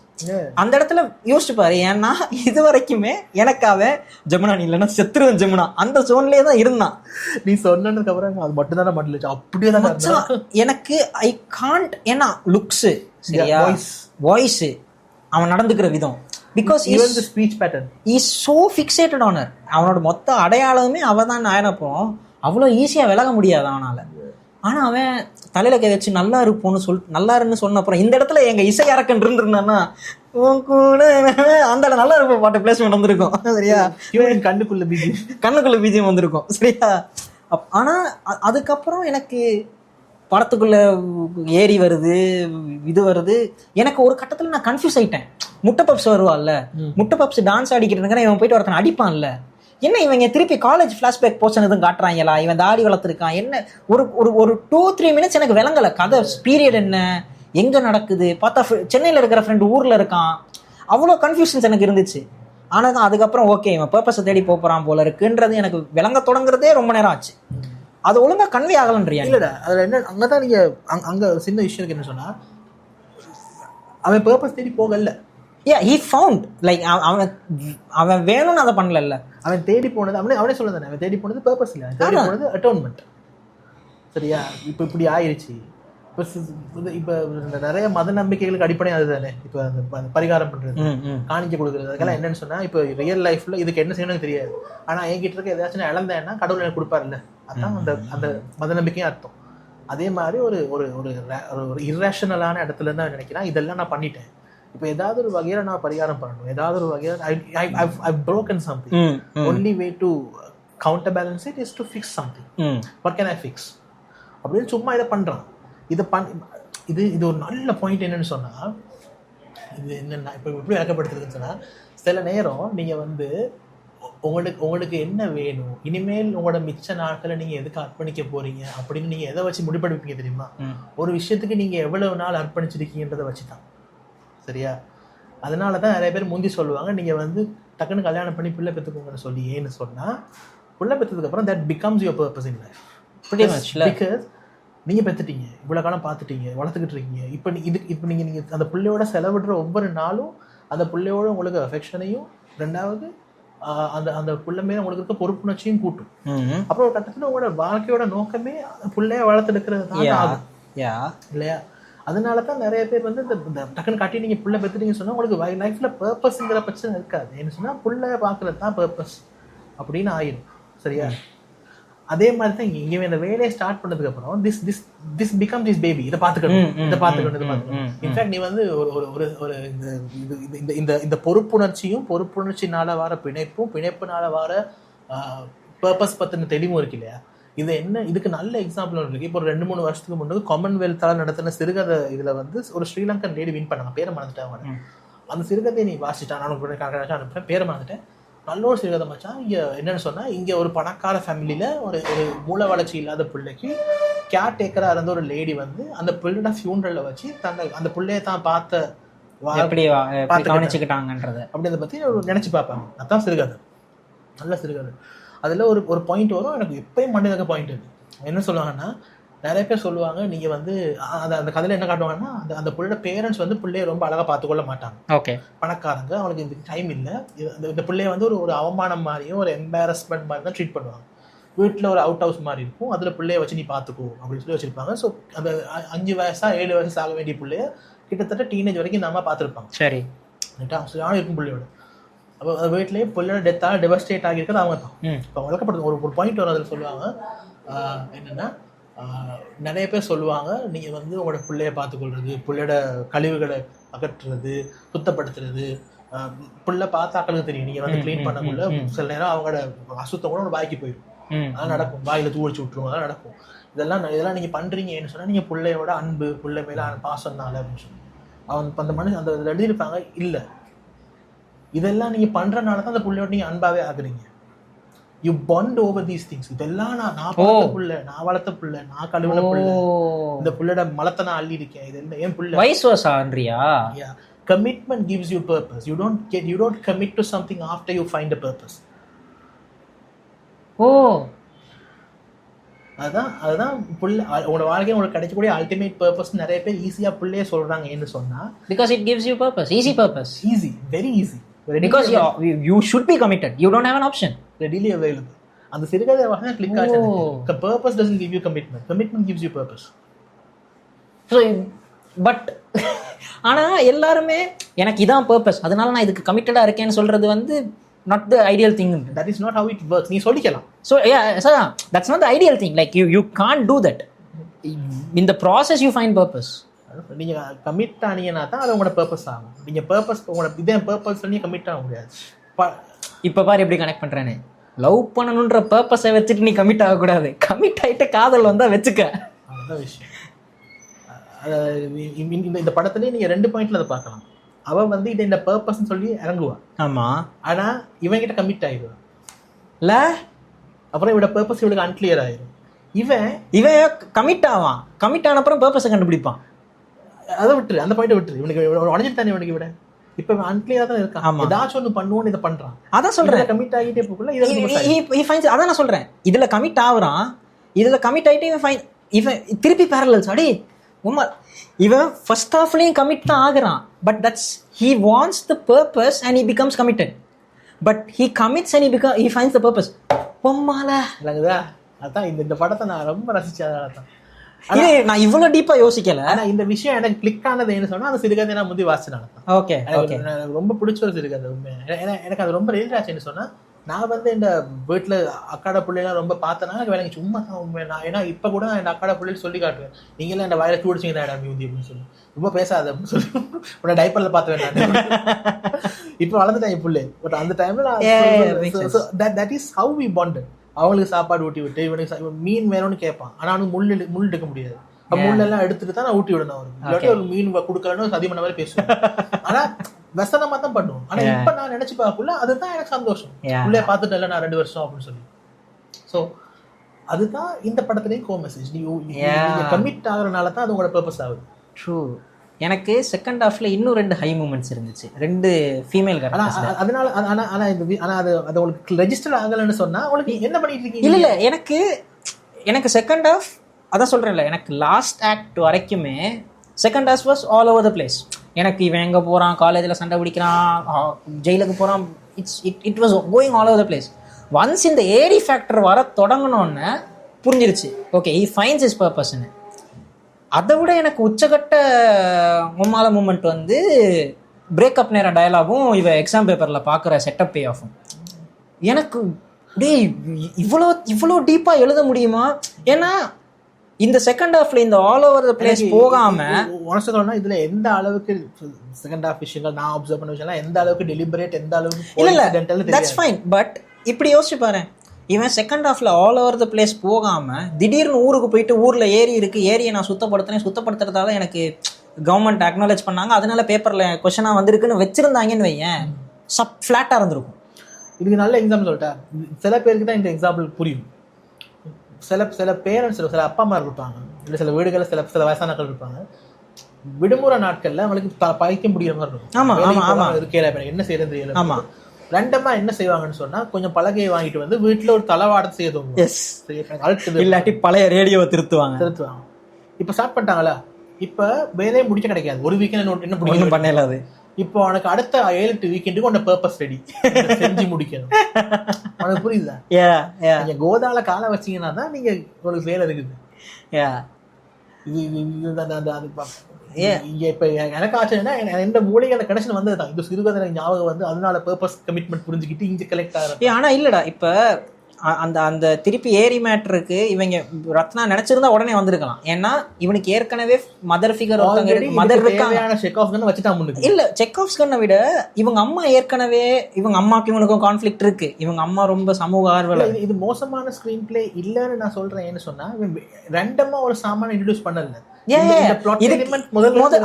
அந்த இடத்துல யோசிச்சு பாரு. ஏன்னா இது வரைக்குமே எனக்கு அவன் ஜமுனா நீ இல்லைன்னா செத்துருவன் ஜமுனா அந்த ஜோன்லயே தான் இருந்தான். நீ சொன்னதுக்கு அப்புறம் அது மட்டும் தானே மண்டலிச்சு. அப்படியே தான் எனக்கு ஐ காண்ட். ஏன்னா லுக்ஸ் சரியா, வாய்ஸ், அவன் நடந்துக்கிற விதம், because even the speech pattern is so fixated on her. அவனோட மொத்த அடையாளமே அவ தான் ஆயினப்போ அவ்வளோ ஈஸியா விலக முடியாது அவனால. ஆனா அவன் தலையில கை வச்சு நல்லா இருன்னு சொன்ன அப்புறம் இந்த இடத்துல எங்க இசை அரக்கன் இருந்திருந்தான்னா அந்த நல்லா இருப்ப பாட்டு பிளேஸ்மெண்ட் வந்திருக்கும். சரியா? கண்ணுக்குள்ள பீஜியம் வந்திருக்கும். சரியா? ஆனா அதுக்கப்புறம் எனக்கு படத்துக்குள்ள ஏறி வருது, இது வருது. எனக்கு ஒரு கட்டத்துல நான் கன்ஃபியூஸ் ஆயிட்டேன். முட்டை பப்ஸ் வருவாள்ல, முட்டை பப்ஸ் டான்ஸ் ஆடிக்கிட்டு இவன் போயிட்டு ஒருத்தன் அடிப்பான்ல, என்ன இவங்க திருப்பி காலேஜ் ஃபிளாஷ்பேக் போர்ஷன் எதுவும் காட்டுறாங்களா, இவன் தாடி வளர்த்துருக்கான் என்ன, ஒரு 2-3 மினிட்ஸ் எனக்கு விளங்கல கதை பீரியட் என்ன எங்க நடக்குது. பார்த்தா சென்னையில இருக்கிற ஃப்ரெண்டு ஊர்ல இருக்கான். அவ்வளோ கன்ஃபியூஷன்ஸ் எனக்கு இருந்துச்சு. ஆனா தான் அதுக்கப்புறம் ஓகே இவன் பர்பஸை தேடி போறான் போல இருக்குன்றது எனக்கு விளங்க தொடங்குறதே ரொம்ப நேரம் ஆச்சு. அது ஒழுங்கா கன்வே ஆகலன்றியா? இல்லடா, அதுல என்ன அங்கதான் நீங்க அங்க சின்ன விஷயம் என்ன சொன்னா, அவன் பர்பஸ் தேடி போகல. he found like அவன் வேணும்னு அதை பண்ணல. அவன் தேடி போனது அவனே சொல்லதானே, அவன் தேடி போனது பர்பஸ் இல்ல, தேடி போனது அட்டோன்மெண்ட். சரியா? இப்ப இப்படி ஆயிடுச்சு. இப்ப நிறைய மத நம்பிக்கைகளுக்கு அடிப்படை அதுதானே. இப்ப பரிகாரம் பண்றது, காணிக்க கொடுக்கறது, அதுக்கெல்லாம் என்னன்னு சொன்னா இப்ப ரியல் லைஃப்ல இதுக்கு என்ன செய்யணும்னு தெரியாது. ஆனா என்கிட்ட இருக்க ஏதாச்சும் இழந்தேன்னா கடவுள் எனக்கு கொடுப்பாருல்ல, அதான் அந்த மத நம்பிக்கையும் அர்த்தம். அதே மாதிரி ஒரு ஒரு இர்ரேஷனலான இடத்துல இருந்து நான் நினைக்கிறேன் இதெல்லாம் நான் பண்ணிட்டேன், இப்ப ஏதாவது ஒரு வகையில நான் பரிகாரம் பண்ணணும், ஏதாவது ஒரு வகையில I've broken something. Only way to counterbalance it is to fix something. What can I fix? அப்படின்னு சும்மா இதை பண்றான். இது ஒரு நல்ல பாயிண்ட். என்னன்னு சொன்னா, இது என்னன்னா இப்ப எப்படி விளக்கப்படுத்துறதுன்னு சொன்னா, சில நேரம் நீங்க உங்களுக்கு என்ன வேணும், இனிமேல் உங்களோட மிச்ச நாட்களை நீங்க எதுக்கு அர்ப்பணிக்க போறீங்க அப்படின்னு நீங்க எதை வச்சு முடிவெடுப்பீங்க தெரியுமா? ஒரு விஷயத்துக்கு நீங்க எவ்வளவு நாள் அர்ப்பணிச்சிருக்கீங்கன்றதை வச்சுதான். சரியா? அதனாலதான் நிறைய பேர் முந்தி சொல்லுவாங்க, நீங்க டக்குன்னு கல்யாணம் பண்ணி பிள்ளை பெற்றுக்கோங்கன்னு சொல்லி. ஏன்னு சொன்னா, பிள்ளை பெற்றதுக்கு அப்புறம் that becomes your purpose in life. Because நீங்க பெற்றுட்டீங்க, இவ்வளவு காலம் பார்த்துட்டீங்க, வளர்த்துக்கிட்டு இருக்கீங்க. இப்ப நீங்க அந்த பிள்ளையோட செலவிடுற ஒவ்வொரு நாளும் அந்த பிள்ளையோட உங்களுக்கு அஃபெக்ஷனையும், ரெண்டாவது அந்த பிள்ளை மேல உங்களுக்கு இருக்க பொறுப்புணர்ச்சியும் கூட்டும். அப்புறம் ஒரு கட்டத்துல உங்களோட வாழ்க்கையோட நோக்கமே பிள்ளைய வளர்த்தெடுக்கிறது தான் ஆகும் இல்லையா? அதனாலதான் நிறைய பேர் இந்த டக்குன்னு காட்டி நீங்க பிள்ளை பெற்றுட்டீங்கன்னு சொன்னா உங்களுக்கு லைஃப்ல பர்பஸ்ங்கிற பிரச்சனை இருக்காது. ஏன்னு சொன்னா பிள்ளைய பாக்குறது தான் பர்பஸ் அப்படின்னு ஆயிடும். சரியா? அதே மாதிரி தான் இங்க இந்த வேலையை ஸ்டார்ட் பண்ணதுக்கு அப்புறம் this becomes this baby. இதை பாத்துக்கணும். இன்ஃபேக்ட் நீ ஒரு இந்த பொறுப்புணர்ச்சினால வர பிணைப்புனால வர பர்பஸ் பத்தின தெளிவும் இருக்கு இல்லையா? இது என்ன, இதுக்கு நல்ல எக்ஸாம்பிள் இருக்கு. இப்போ ஒரு 2-3 வருஷத்துக்கு முன்னாடி காமன்வெல்த்தால நடத்தின சிறுகதை இதுல ஒரு ஸ்ரீலங்கன் லேடி வின் பண்ணாங்க. பேரை மறந்துட்டேன். அந்த சிறுகதையை நீ வாசிட்டான், நான் அனுப்புறேன், பேரை மறந்துட்டேன். நல்ல ஒரு சிறுகதை மச்சான். இங்க என்னன்னு சொன்னா, இங்க ஒரு பணக்கார ஃபேமிலியில ஒரு மூல வளர்ச்சி இல்லாத பிள்ளைக்கு கேர் டேக்கரா இருந்த ஒரு லேடி அந்த பிள்ளையோட ஃபியூனரல்ல வச்சு அந்த பிள்ளைய தான் கவனிச்சுக்கிட்டாங்கன்றத அப்படின்றத பத்தி நினைச்சு பார்ப்பாங்க. அதான் சிறுகதை, நல்ல சிறுகதை. அதுல ஒரு பாயிண்ட் வரும், எனக்கு எப்பயும் மண்டேக்க பாயிண்ட் இருக்கு. என்ன சொல்லுவாங்கன்னா, நிறைய பேர் சொல்லுவாங்க, நீங்க அந்த கதையில என்ன காட்டுவாங்கன்னா, அந்த பிள்ளையோட பேரண்ட்ஸ் பிள்ளைய ரொம்ப அழகா பார்த்துக்கொள்ள மாட்டாங்க. ஓகே, பணக்காரங்க, அவங்களுக்கு இந்த டைம் இல்லை. இந்த பிள்ளைய ஒரு அவமானம் மாதிரியும் ஒரு எம்பாரஸ்மெண்ட் மாதிரி தான் ட்ரீட் பண்ணுவாங்க. வீட்டில் ஒரு அவுட் ஹவுஸ் மாதிரி இருக்கும், அதுல பிள்ளைய வச்சு நீ பார்த்துக்கோ அப்படின்னு சொல்லி வச்சிருப்பாங்க. ஸோ அந்த 5 வயசா 7 வயசு ஆக வேண்டிய பிள்ளைய கிட்டத்தட்ட டீனேஜ் வரைக்கும் இந்த அம்மா பார்த்துருப்பாங்க. சரி, சரியான இருக்கும் பிள்ளையோட. அப்போ வீட்லயே பிள்ளையோட டெத்தால டெவஸ்டேட் ஆகியிருக்கிறது அவங்க தான். இப்போ வளர்க்கப்படுது. ஒரு பாயிண்ட் வரும், அதில் சொல்லுவாங்க என்னன்னா, நிறைய பேர் சொல்லுவாங்க, நீங்க உங்களோட பிள்ளைய பார்த்துக்கொள்றது, பிள்ளையோட கழிவுகளை அகற்றுறது, சுத்தப்படுத்துறது, பிள்ளை பார்த்தாக்களுக்கு தெரியும். நீங்க கிளீன் பண்ணக்குள்ள சில நேரம் அவங்களோட அசுத்தம் கூட ஒரு வாய்க்கு போயிடும். அதெல்லாம் நடக்கும், வாயில தூளிச்சு விட்டுருவோம், அதெல்லாம் நடக்கும். இதெல்லாம் நீங்க பண்றீங்கன்னு சொன்னா, நீங்க பிள்ளையோட அன்பு, பிள்ளை மேல பாசம்னால அப்படின்னு சொல்லி அந்த மனுஷன் அந்த எழுதியிருப்பாங்க. இல்ல, இதெல்லாம் நீங்க பண்றதுனாலதான் அந்த பிள்ளையோட நீங்க அன்பாவே ஆகுறீங்க. You bond over these things. இதெல்லாம் நான் வளர்த்த புள்ள, நான் கழுவுன புள்ள, இந்த புள்ளோட மலத்தை நான் அள்ளி இருக்கேன், இது என்ன ஏன் புள்ள. வைஸ் வர்சா ஆன்ரியா? Yeah. Commitment gives you purpose. You don't commit to something after you find a purpose. அதுதான் புள்ள உங்களோட வாழ்க்கையை உங்களுக்கு கிடைக்கக்கூடிய அல்டிமேட் பர்பஸ். நிறைய பேர் ஈஸியா புள்ளையே சொல்றாங்க. என்ன சொன்னா, because it gives you purpose. Easy, very easy. Because you should be committed. You don't have an option. Readily available. அந்த சிறுகதை வாசனை கிளிக் ஆச்சு. Purpose doesn't give you commitment. Commitment gives you purpose. So but ஆனா எல்லாருமே எனக்கு இதான் purpose, அதனால நான் இதுக்கு கமிட்டடா இருக்கேன்னு சொல்றது not the ideal thing. That is not how it works. நீ சொல்லிக்கலாம். So yeah, so that's not the ideal thing. Like you can't do that. In the process you find purpose. நீங்க கமிட் ஆனீங்கன்னா தான் அது உங்களோட பர்பஸ் ஆகும். நீங்க purpose உங்களோட இதே பர்பஸ் நீ கமிட் ஆக முடியாது. இப்ப பாரு எப்படி கனெக்ட் பண்றேன்னு. லவ் பண்ணணும்ன்ற பர்பஸை வச்சுட்டு நீ கமிட் ஆகக்கூடாது. கமிட் ஆயிட்டு காதல் வந்தா வச்சுக்க, அவ்வளவுதான் விஷயம். இந்த படத்துலயே நீங்க 2 பாயிண்ட்ல அதை பார்க்கலாம். அவ வந்து இதை இந்த பர்பஸ்ன்னு சொல்லி இறங்குவா. ஆமா. ஆனா இவங்கிட்ட கமிட் ஆயிடுவான் இல்ல, அப்புறம் இவட பர்பஸ் இவளுக்கு அன்கிளியர் ஆயிடும். இவன் கமிட் ஆவான், கமிட் ஆன அப்புறம் பர்பஸை கண்டுபிடிப்பான். அதை விட்டுரு, அந்த பாயிண்ட் விட்டுரு. இவனுக்கு உடஞ்சிட்டு தானே இவனுக்கு விட இப்ப அன்கிளியரா தான் இருக்கான். ஏதாச்சும் ஒண்ணு பண்ணுவோன்னு இதை பண்றான். அதான் சொல்றேன், கமிட் ஆகிட்டே போகல. அதான் நான் சொல்றேன், இதுல கமிட் ஆகுறான், இதுல கமிட் ஆகிட்டு இவன் திருப்பி பேரலல்ஸ். அடே உமா, இவன் ஃபர்ஸ்ட் ஹாஃப்லயும் கமிட் தான் ஆகுறான். But that's he wants the purpose and he becomes committed. But he commits and he finds the purpose. பொம்மால இல்லைங்கதா. அதான் இந்த படத்தை நான் ரொம்ப ரசிச்சதான். நான் இவ்வளவு டீப்பா யோசிக்கல. ஆனா இந்த விஷயம் எனக்கு கிளிக் ஆனது என்ன சொன்னா, அந்த சிறுகதை நான் முந்தி வாசிச்சேன். ஓகே, ரொம்ப பிடிச்ச ஒரு சிறுகதை. எனக்கு அது ரொம்ப ரிலேட் ஆச்சுன்னு சொன்னா, நான் வந்து இந்த வீட்டுல அக்காட பிள்ளைலாம் ரொம்ப பார்த்தேன்னா எனக்கு வேலைக்கு சும்மா தான் உண்மை. நான் ஏன்னா இப்ப கூட நான் அக்காட பிள்ளைகள் சொல்லி காட்டுவேன், நீங்களாம் இந்த வயலை தூடிச்சிங்க தான் மியூதி அப்படின்னு சொல்லி, ரொம்ப பேசாத அப்படின்னு சொல்லி உன்னை டைப்பர்ல பார்த்து வேண்டாம். இப்ப வளர்ந்துட்டேன் பிள்ளை. பட் அந்த டைம்ல that is how we bond. அவங்களுக்கு சாப்பாடு ஊட்டி விட்டு இவனுக்கு மீன் வேணும்னு கேட்பான். ஆனா அவனுக்கு முள் எடுக்க முடியாது. முள்ளெல்லாம் எடுத்துட்டு தான் நான் ஊட்டி விடணும் அவருக்கு. இல்லாட்டி ஒரு மீன் கொடுக்கலன்னு சதி பண்ண மாதிரி பேசுவேன். ஆனா வெசனமா தான் பண்ணுவோம். ஆனா இப்ப நான் நினைச்சு பார்க்கல, அதுதான் எனக்கு சந்தோஷம். உள்ளே பார்த்துட்டேன்ல நான் 2 வருஷம் அப்படின்னு சொல்லி. ஸோ அதுதான் இந்த படத்துலயும் கோ மெசேஜ். நீங்க கமிட் ஆகுறதுனால தான் அது உங்களோட பர்பஸ் ஆகுது. ட்ரூ. எனக்கு செகண்ட் ஹாஃப்ல இன்னும் 2 ஹை மூமெண்ட்ஸ் இருந்துச்சு, 2 ஃபீமேல் கேரக்டர்ஸ். அதனால ஆனா அது உங்களுக்கு ரெஜிஸ்டர் ஆகலன்னு சொன்னா உங்களுக்கு என்ன பண்ணிட்டு இருக்கீங்க? இல்ல எனக்கு செகண்ட் ஹாஃப் அதான் சொல்றேன்ல, எனக்கு லாஸ்ட் ஆக்ட் வரைக்குமே second half was all over the place. எனக்கு இவன் எங்க போறான், காலேஜ்ல சண்டை பிடிக்கிறான், ஜெயிலுக்கு போறான், it was going all over the place. Once இந்த ஏரி ஃபேக்டர் வர தொடங்கணும்னு புரிஞ்சிருச்சு, ஓகே ஹி ஃபைண்ட்ஸ் ஹிஸ் பர்பஸ்ன்னு. அதை விட எனக்கு உச்சகட்ட மும்மால மூமெண்ட் வந்து பிரேக்கப் நேர டயலாகும் இவ எக்ஸாம் பேப்பரில் பார்க்குற செட்டப் பே ஆஃபும். எனக்கு டேய் இவ்வளோ டீப்பாக எழுத முடியுமா? ஏன்னா இந்த செகண்ட் ஹாஃப்ல இந்த ஆல் ஓவர் த பிளேஸ் போகாம சொல்லணும்னா இதுல எந்த அளவுக்கு செகண்ட் ஹாஃப் விஷயங்கள் நான் அப்சர்வ் பண்ண விஷயம்லாம் எந்த அளவுக்கு டெலிபரேட், எந்த அளவுக்கு இல்ல தட்ஸ் ஃபைன். பட் இப்படி யோசிச்சு பாரு, இவன் செகண்ட் ஹாஃப்ல ஆல் ஓவர் த பிளேஸ் போகாம திடீர்னு ஊருக்கு போயிட்டு ஊர்ல ஏரி இருக்கு, ஏரியை நான் சுத்தப்படுத்துறதால எனக்கு கவர்மெண்ட் அக்னாலேஜ் பண்ணாங்க, அதனால பேப்பர்ல கொஸ்டினா வந்திருக்குன்னு வச்சிருந்தாங்கன்னு வையேன், ஃபிளாட்டா இருந்திருக்கும். இதுக்கு நல்ல எக்ஸாம்பிள் சொல்லிட்டேன். சில பேருக்கு தான் இந்த எக்ஸாம்பிள் புரியும். சில பேரண்ட்ஸ், சில அப்பா அம்மா இருப்பாங்க, இல்லை சில வீடுகளில் சில வயசானக்கள் இருப்பாங்க. விடுமுறை நாட்கள்ல அவங்களுக்கு பைக்க முடிகிற மாதிரி இருக்கும். இருக்கல என்ன செய்யறது தெரியல. ஆமா, ரெண்டமா என்ன செய்வாங்கன்னு சொன்னா, கொஞ்சம் பலகையை வாங்கிட்டு வந்து வீட்டுல ஒரு தளவாடத்தை செய்ய, இல்லாட்டி பழைய ரேடியோவை திருத்துவாங்க. இப்ப ஸ்டார்ட் பண்ணிட்டாங்களா, இப்ப வேலையை முடிக்க கிடைக்காது. ஒரு வீக்கெண்ட் என்ன பண்ணல. அது இப்போ உனக்கு அடுத்த 7-8 வீக்கெண்டுக்கு உன்ன பர்பஸ் ரெடி செஞ்சு முடிக்கணும். உனக்கு புரியுதா? நீங்க கோதால காலை வச்சீங்கன்னா தான் நீங்க உங்களுக்கு வேலை இருக்குது. இப்ப எனக்கு ஆச்சுன்னா எந்த மூலிகை அந்த கனெக்ஷன் வந்ததுதான். இந்த சிறுகதை ஞாபகம் வந்து அதனால பர்பஸ் கமிட்மெண்ட் புரிஞ்சுக்கிட்டு இங்க கலெக்ட் ஆகுது. ஆனா இல்லடா, இப்ப அந்த திருப்பி ஏரி மேட்டருக்கு இவங்க ரத்னா நினைச்சிருந்தா உடனே வந்திருக்கலாம். ஏன்னா இவனுக்கு ஏற்கனவே மதர் ஃபிகர் மதர் இருக்காங்க. இல்ல செக்ஆஃப்ஸ் கண்ணை விட இவங்க அம்மா ஏற்கனவே, இவங்க அம்மாக்கு இவனுக்கும் கான்ஃபிளிக்ட் இருக்கு. இவங்க அம்மா ரொம்ப சமூக ஆர்வலர். இது மோசமான ஸ்கிரீன் பிளே இல்லன்னு நான் சொல்றேன். ஏன்னு சொன்னா ரெண்டமா ஒரு சாமான இன்ட்ரோடியூஸ் பண்ணல.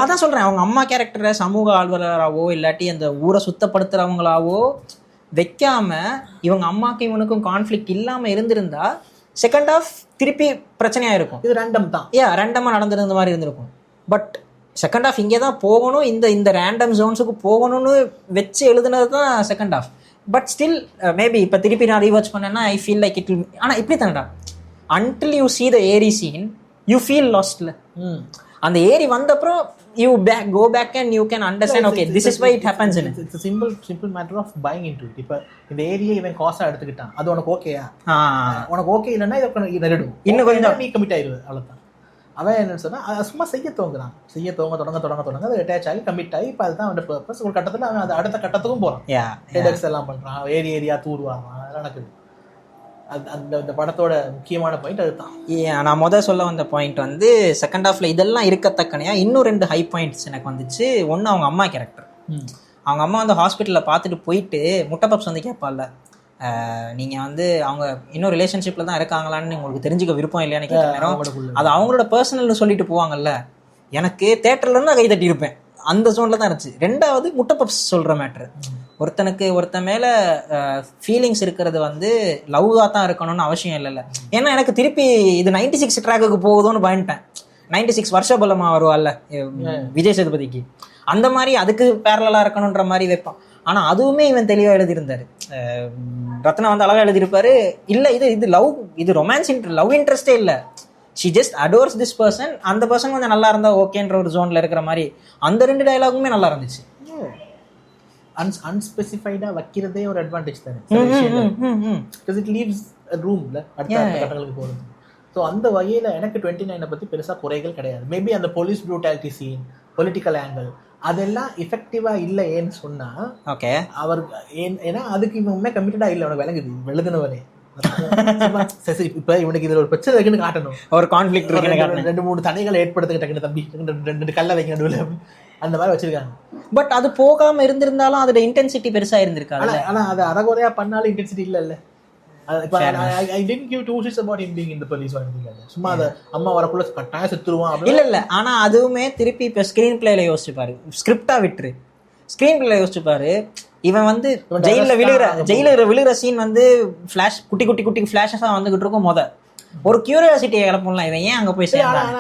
அதான் சொல்றேன், அவங்க அம்மா கேரக்டரை சமூக ஆர்வலராவோ இல்லாட்டி அந்த ஊரை சுத்தப்படுத்துறவங்களாவோ வைக்காம இவங்க அம்மாக்கு இவனுக்கும் கான்ஃபிளிக்ட் இல்லாம இருந்திருந்தா செகண்ட் ஹாஃப் திருப்பி பிரச்சனையா இருக்கும். இது ரேண்டம் தான், ரேண்டமா நடந்திருந்த மாதிரி இருந்திருக்கும். பட் செகண்ட் ஹாஃப் இங்கே தான் போகணும், இந்த ரேண்டம் ஜோன்ஸுக்கு போகணும்னு வச்சு எழுதுனது தான் second half. But still maybe இப்போ திருப்பி நான் ரீவாச் பண்ணேன்னா ஐ ஃபீல் லைக் இட். ஆனால் இப்படி தானடா, அன்டில் யூ see the ஏரி சீன் யூ ஃபீல் லாஸ்ட்ல. அந்த ஏரி வந்தப்புறம் you go back and you can understand, okay, this is why it happens in it. It's a simple matter of buying into it. இப்ப இந்த ஏரியா இவன் காசா எடுத்துக்கிட்டான், அது உனக்கு ஓகேயா? உனக்கு ஓகே இல்லைன்னா இதை நெடும் இன்னும் கொஞ்சம் நீ கமிட் ஆயிடுது. அவ்வளவுதான். அவன் என்னன்னு சொன்னா அதை சும்மா செய்ய தொடங்க அது அட்டாச் ஆகி கமிட் ஆகி இப்போ அதுதான் அவன் பர்பஸ். ஒரு கட்டத்துல அவன் அது அடுத்த கட்டத்துக்கும் போறான். ஹெடெக்ஸ் எல்லாம் பண்றான், ஏரியா தூர்வாங்க, அதெல்லாம் நடக்குது. அந்த படத்தோட முக்கியமான பாயிண்ட் அதுதான். நான் முதல் சொல்ல வந்த பாயிண்ட் வந்து செகண்ட் ஹாஃப்ல இதெல்லாம் இருக்கத்தக்கனையா இன்னும் 2 ஹை பாயிண்ட்ஸ் எனக்கு வந்துச்சு. ஒன்று அவங்க அம்மா கேரக்டர். அவங்க அம்மா வந்து ஹாஸ்பிட்டலில் பார்த்துட்டு போயிட்டு முட்டை பப்ஸ் வந்து கேட்பால, நீங்கள் வந்து அவங்க இன்னும் ரிலேஷன்ஷிப்பில் தான் இருக்காங்களான்னு உங்களுக்கு தெரிஞ்சுக்க விருப்பம் இல்லையான்னு கேட்க நேரம் அது அவங்களோட பர்சனல்னு சொல்லிட்டு போவாங்கல்ல. எனக்கு தேட்டர்லேருந்து கை தட்டியிருப்பேன், அந்த ஜோனில் தான் இருந்துச்சு. ரெண்டாவது முட்டை பப்ஸ் சொல்கிற மேட்ரு, ஒருத்தன் மேலே ஃபீலிங்ஸ் இருக்கிறது வந்து லவ்வாக தான் இருக்கணும்னு அவசியம் இல்லைல்ல. ஏன்னா எனக்கு திருப்பி இது 96 ட்ராக்குக்கு போகுதோன்னு பயன்ட்டேன். 96 வருஷபலமாக வருவாள்ல விஜய் சேதுபதிக்கு, அந்த மாதிரி அதுக்கு பேரலாக இருக்கணுன்ற மாதிரி வைப்பான். ஆனால் அதுவுமே இவன் தெளிவாக எழுதியிருந்தாரு. ரத்னா வந்து அழகாக எழுதியிருப்பாரு, இல்லை இது லவ், இது ரொமான்ஸ் லவ் இன்ட்ரெஸ்டே இல்லை, she just adores this person, அந்த பர்சன் கொஞ்சம் நல்லா இருந்தால் ஓகேன்ற ஒரு ஜோனில் இருக்கிற மாதிரி அந்த 2 டயலாகுமே நல்லா இருந்துச்சு. அன்ஸ்பெசிஃபைடாக வைக்கிறதே ஒரு அட்வான்டேஜ் தானே, பிகாஸ் இட் லீவ்ஸ் ரூம்ல அடுத்த கட்டங்களுக்கு போகிறது. ஸோ அந்த வகையில் எனக்கு 29 பற்றி பெருசாக குறைகள் கிடையாது. மேபி அந்த police brutality scene, political angle அதெல்லாம் எஃபெக்டிவாக இல்லை ஏன்னு சொன்னால், ஓகே அவர் ஏன்னா அதுக்கு இவன் உண்மை கமிட்டடாக இல்லை, அவனுக்கு விளங்குது எழுதுனவனே. இப்ப இவனுக்கு இதுல ஒரு பிரச்சனை இருக்குன்னு காட்டணும், ஒரு கான்ஃபிளிக்ட் இருக்கு, 2-3 தடைகளை ஏற்படுத்துக்கிட்ட தம்பி, 2 கல்ல வைக்க நடுவில் அந்த மாதிரி வச்சிருக்காங்க. பட் அது போகாம இருந்திருந்தாலும் அதோட இன்டென்சிட்டி பெருசா இருந்திருக்காது. ஆனா அது அறகுறையா பண்ணாலும் இன்டென்சிட்டி இல்ல. I didn't give 2 shits about him being in the police or anything like that. சும்மா அத அம்மா வரக்குள்ள கட்டாயம் செத்துருவான் இல்ல. ஆனா அதுவுமே திருப்பி இப்ப ஸ்கிரீன் பிளேல யோசிச்சு பாரு, ஸ்கிரிப்டா விட்டுரு, ஸ்கிரீன் பிளேல யோசிச்சு பாரு. இவன் வந்து ஜெயில விழுகிற சீன் வந்து ஃபிளாஷ், குட்டி குட்டி குட்டி ஃபிளாஷஸா வந்துகிட்டு இருக்கும். ஒரு கியூரியாசிட்டியை இழப்போம்ல, இவன் ஏன் அங்க போய் சேர்ந்தான்,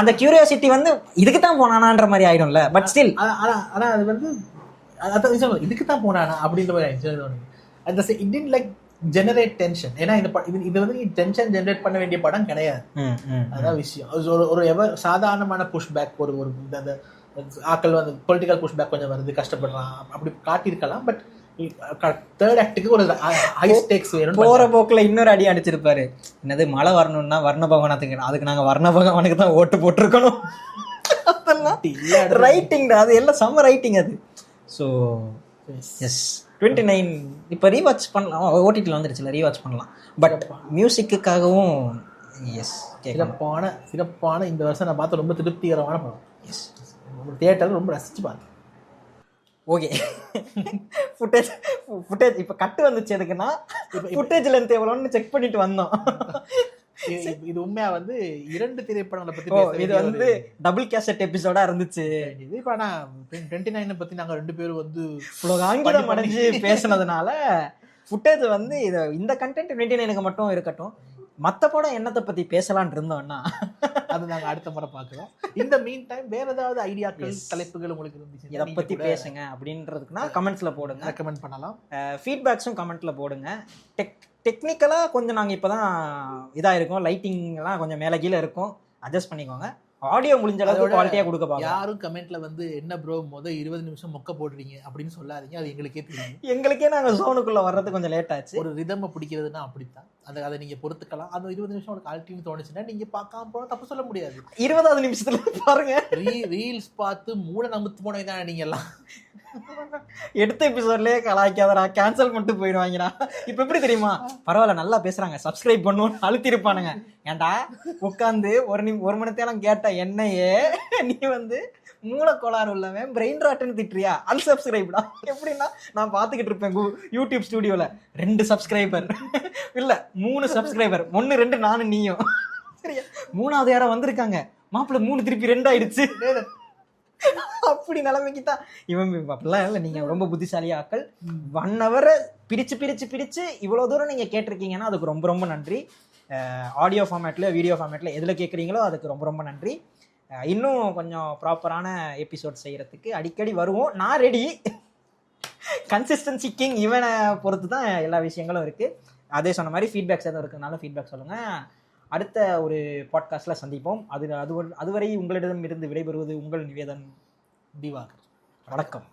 அந்த கியூரியாசிட்டி வந்து இதுக்கு தான் போனானான்ற மாதிரி ஆயிடும்ல. பட் ஸ்டில் ஆனா அது வந்து இதுக்கு தான் போனானா அப்படின்ற மாதிரி ஆயிடுச்சு. It did like generate tension. ஏன்னா இது வந்து டென்ஷன் ஜெனரேட் பண்ண வேண்டிய படம் கிடையாது, அதான் விஷயம். ஒரு சாதாரணமான புஷ் பேக், ஒரு அந்த ஆக்கள் வந்து பொலிட்டிக்கல் புஷ் பேக் கொஞ்சம் வருது, கஷ்டப்படுறான் அப்படி காட்டியிருக்கலாம். பட் தேர்ட் ஆக்டுக்கு ஒரு ஹை ஸ்டேக்ஸ் வேணும். போற போக்குல இன்னொரு அடி அடிச்சிருப்பாரு, என்னது மழை வரணும்னா வர்ண பகவானத்துக்கு, அதுக்கு நாங்க வர்ண பகவானுக்கு தான் ஓட்டு போட்டிருக்கணும். ரைட்டிங் அது எல்லாம் செம்ம ரைட்டிங் அது. ஸோ எஸ் 29 இப்போ ரீவாட்ச் பண்ணலாம், ஓடிடியில் வந்துருச்சுல, ரீவாட்ச் பண்ணலாம். பட் மியூசிக்குக்காகவும் எஸ் சிறப்பான இந்த வருஷம் நான் பார்த்த ரொம்ப திருப்திகரமான படம். எஸ் தியேட்டரில் ரொம்ப ரசிச்சு பார்த்தேன். ஓகே, ஃபுட்டேஜ் இப்போ கட்டு வந்துச்சு எதுக்குன்னா, ஃபுட்டேஜ் லென்த் எவ்வளோன்னு செக் பண்ணிட்டு வந்தோம். இது உண்மையா வந்து 2 திரைப்படங்களை பத்தி இது வந்து டபுள் கேசட் எபிசோடா இருந்துச்சு. இது இப்ப ஆனா 29 பத்தி நாங்க 2 பேரும் வந்து ஆங்கிலம் அடைஞ்சு பேசுனதுனால ஃபுட்டேஜ் வந்து இந்த கண்டென்ட் 29க்கு மட்டும் இருக்கட்டும். மற்ற படம் என்னத்தை பத்தி பேசலான் இருந்தோம்னா அது நாங்க அடுத்த முறை பார்க்கலாம். இந்த மீன் டைம் வேற ஏதாவது ஐடியாக்கள், தலைப்புகள் உங்களுக்கு இருந்துச்சு இதை பத்தி பேசுங்க அப்படின்றதுக்குன்னா கமெண்ட்ஸ்ல போடுங்க, ரெக்கமெண்ட் பண்ணலாம். ஃபீட்பேக்ஸும் கமெண்ட்ல போடுங்க. டெக்னிக்கலாக கொஞ்சம் நாங்கள் இப்போ தான் இதாக இருக்கும், லைட்டிங்லாம் கொஞ்சம் மேலே கீழே இருக்கும், அட்ஜஸ்ட் பண்ணிக்கோங்க. ஆடியோ முடிஞ்ச அளவுக்கு குவாலிட்டியாக கொடுக்க பாருங்க. யாரும் கமெண்ட்ல வந்து என்ன ப்ரோ 20 நிமிஷம் மொக்க போடுறீங்க அப்படின்னு சொல்லாதீங்க, அது எங்களுக்கே தெரியும். எங்களுக்கே நாங்கள் ஜோனுக்குள்ள வர்றது கொஞ்சம் லேட் ஆச்சு. ஒரு ரிதம் பிடிக்கிறதுனா அப்படித்தான், அதை நீங்க பொறுத்துக்கலாம். அந்த 20 நிமிஷம் ஒரு குவாலிட்டின்னு தோணுச்சுன்னா நீங்க பார்க்காம போனா தப்பு சொல்ல முடியாது. 20வது நிமிஷத்துல பாருங்க, ரீல்ஸ் பார்த்து மூட நம்புத்து போனது தானே நீங்க எல்லாம். எடுத்த எபிசோட்லயே கலாய்க்காதடா, கேன்சல் பண்ணிட்டு போயிடுவாங்கடா. இப்ப எப்படி தெரியுமா, பரவாயில்ல நல்லா பேசுறாங்க, சப்ஸ்கிரைப் பண்ணுவோம் அழுத்திருப்பானுங்க. ஏன்டா உட்காந்து ஒரு மணி நேரம் கேட்ட என்னையே நீ வந்து மூலக்கோளாறு உள்ளவன், பிரெயின் ராட்டன் திட்டுறியா, அன்சப்ஸ்கிரைப்டா. எப்படின்னா நான் பாத்துக்கிட்டு இருப்பேன் யூடியூப் ஸ்டுடியோல 2 சப்ஸ்கிரைபர் இல்ல 3 சப்ஸ்கிரைபர், 1 2 நானும் நீயும், சரியா 3வது யாரோ வந்திருக்காங்க, மாப்பிள்ள 3 திருப்பி 2 ஆயிடுச்சு. அப்படி நிலைமைக்கு தான் இவன். அப்படிலாம் இல்லை, நீங்க ரொம்ப புத்திசாலியா ஆக்கள். 1 hour பிரிச்சு இவ்வளவு தூரம் நீங்க கேட்டிருக்கீங்கன்னா அதுக்கு ரொம்ப ரொம்ப நன்றி. ஆடியோ ஃபார்மேட்ல, வீடியோ ஃபார்மேட்ல எதுல கேட்குறீங்களோ அதுக்கு ரொம்ப ரொம்ப நன்றி. இன்னும் கொஞ்சம் ப்ராப்பரான எபிசோட் செய்யறதுக்கு அடிக்கடி வருவோம். நான் ரெடி. கன்சிஸ்டன்சி கிங் இவனை பொறுத்து தான் எல்லா விஷயங்களும் இருக்கு. அதே சொன்ன மாதிரி ஃபீட்பேக்ஸ் எதுவும் இருக்குனாலும் ஃபீட்பேக் சொல்லுங்க. அடுத்த ஒரு பாட்காஸ்ட்ல சந்திப்போம். அதுவரை உங்களிடம் இருந்து விடைபெறுவது உங்கள் நிவேதன் திவாகர். வணக்கம்.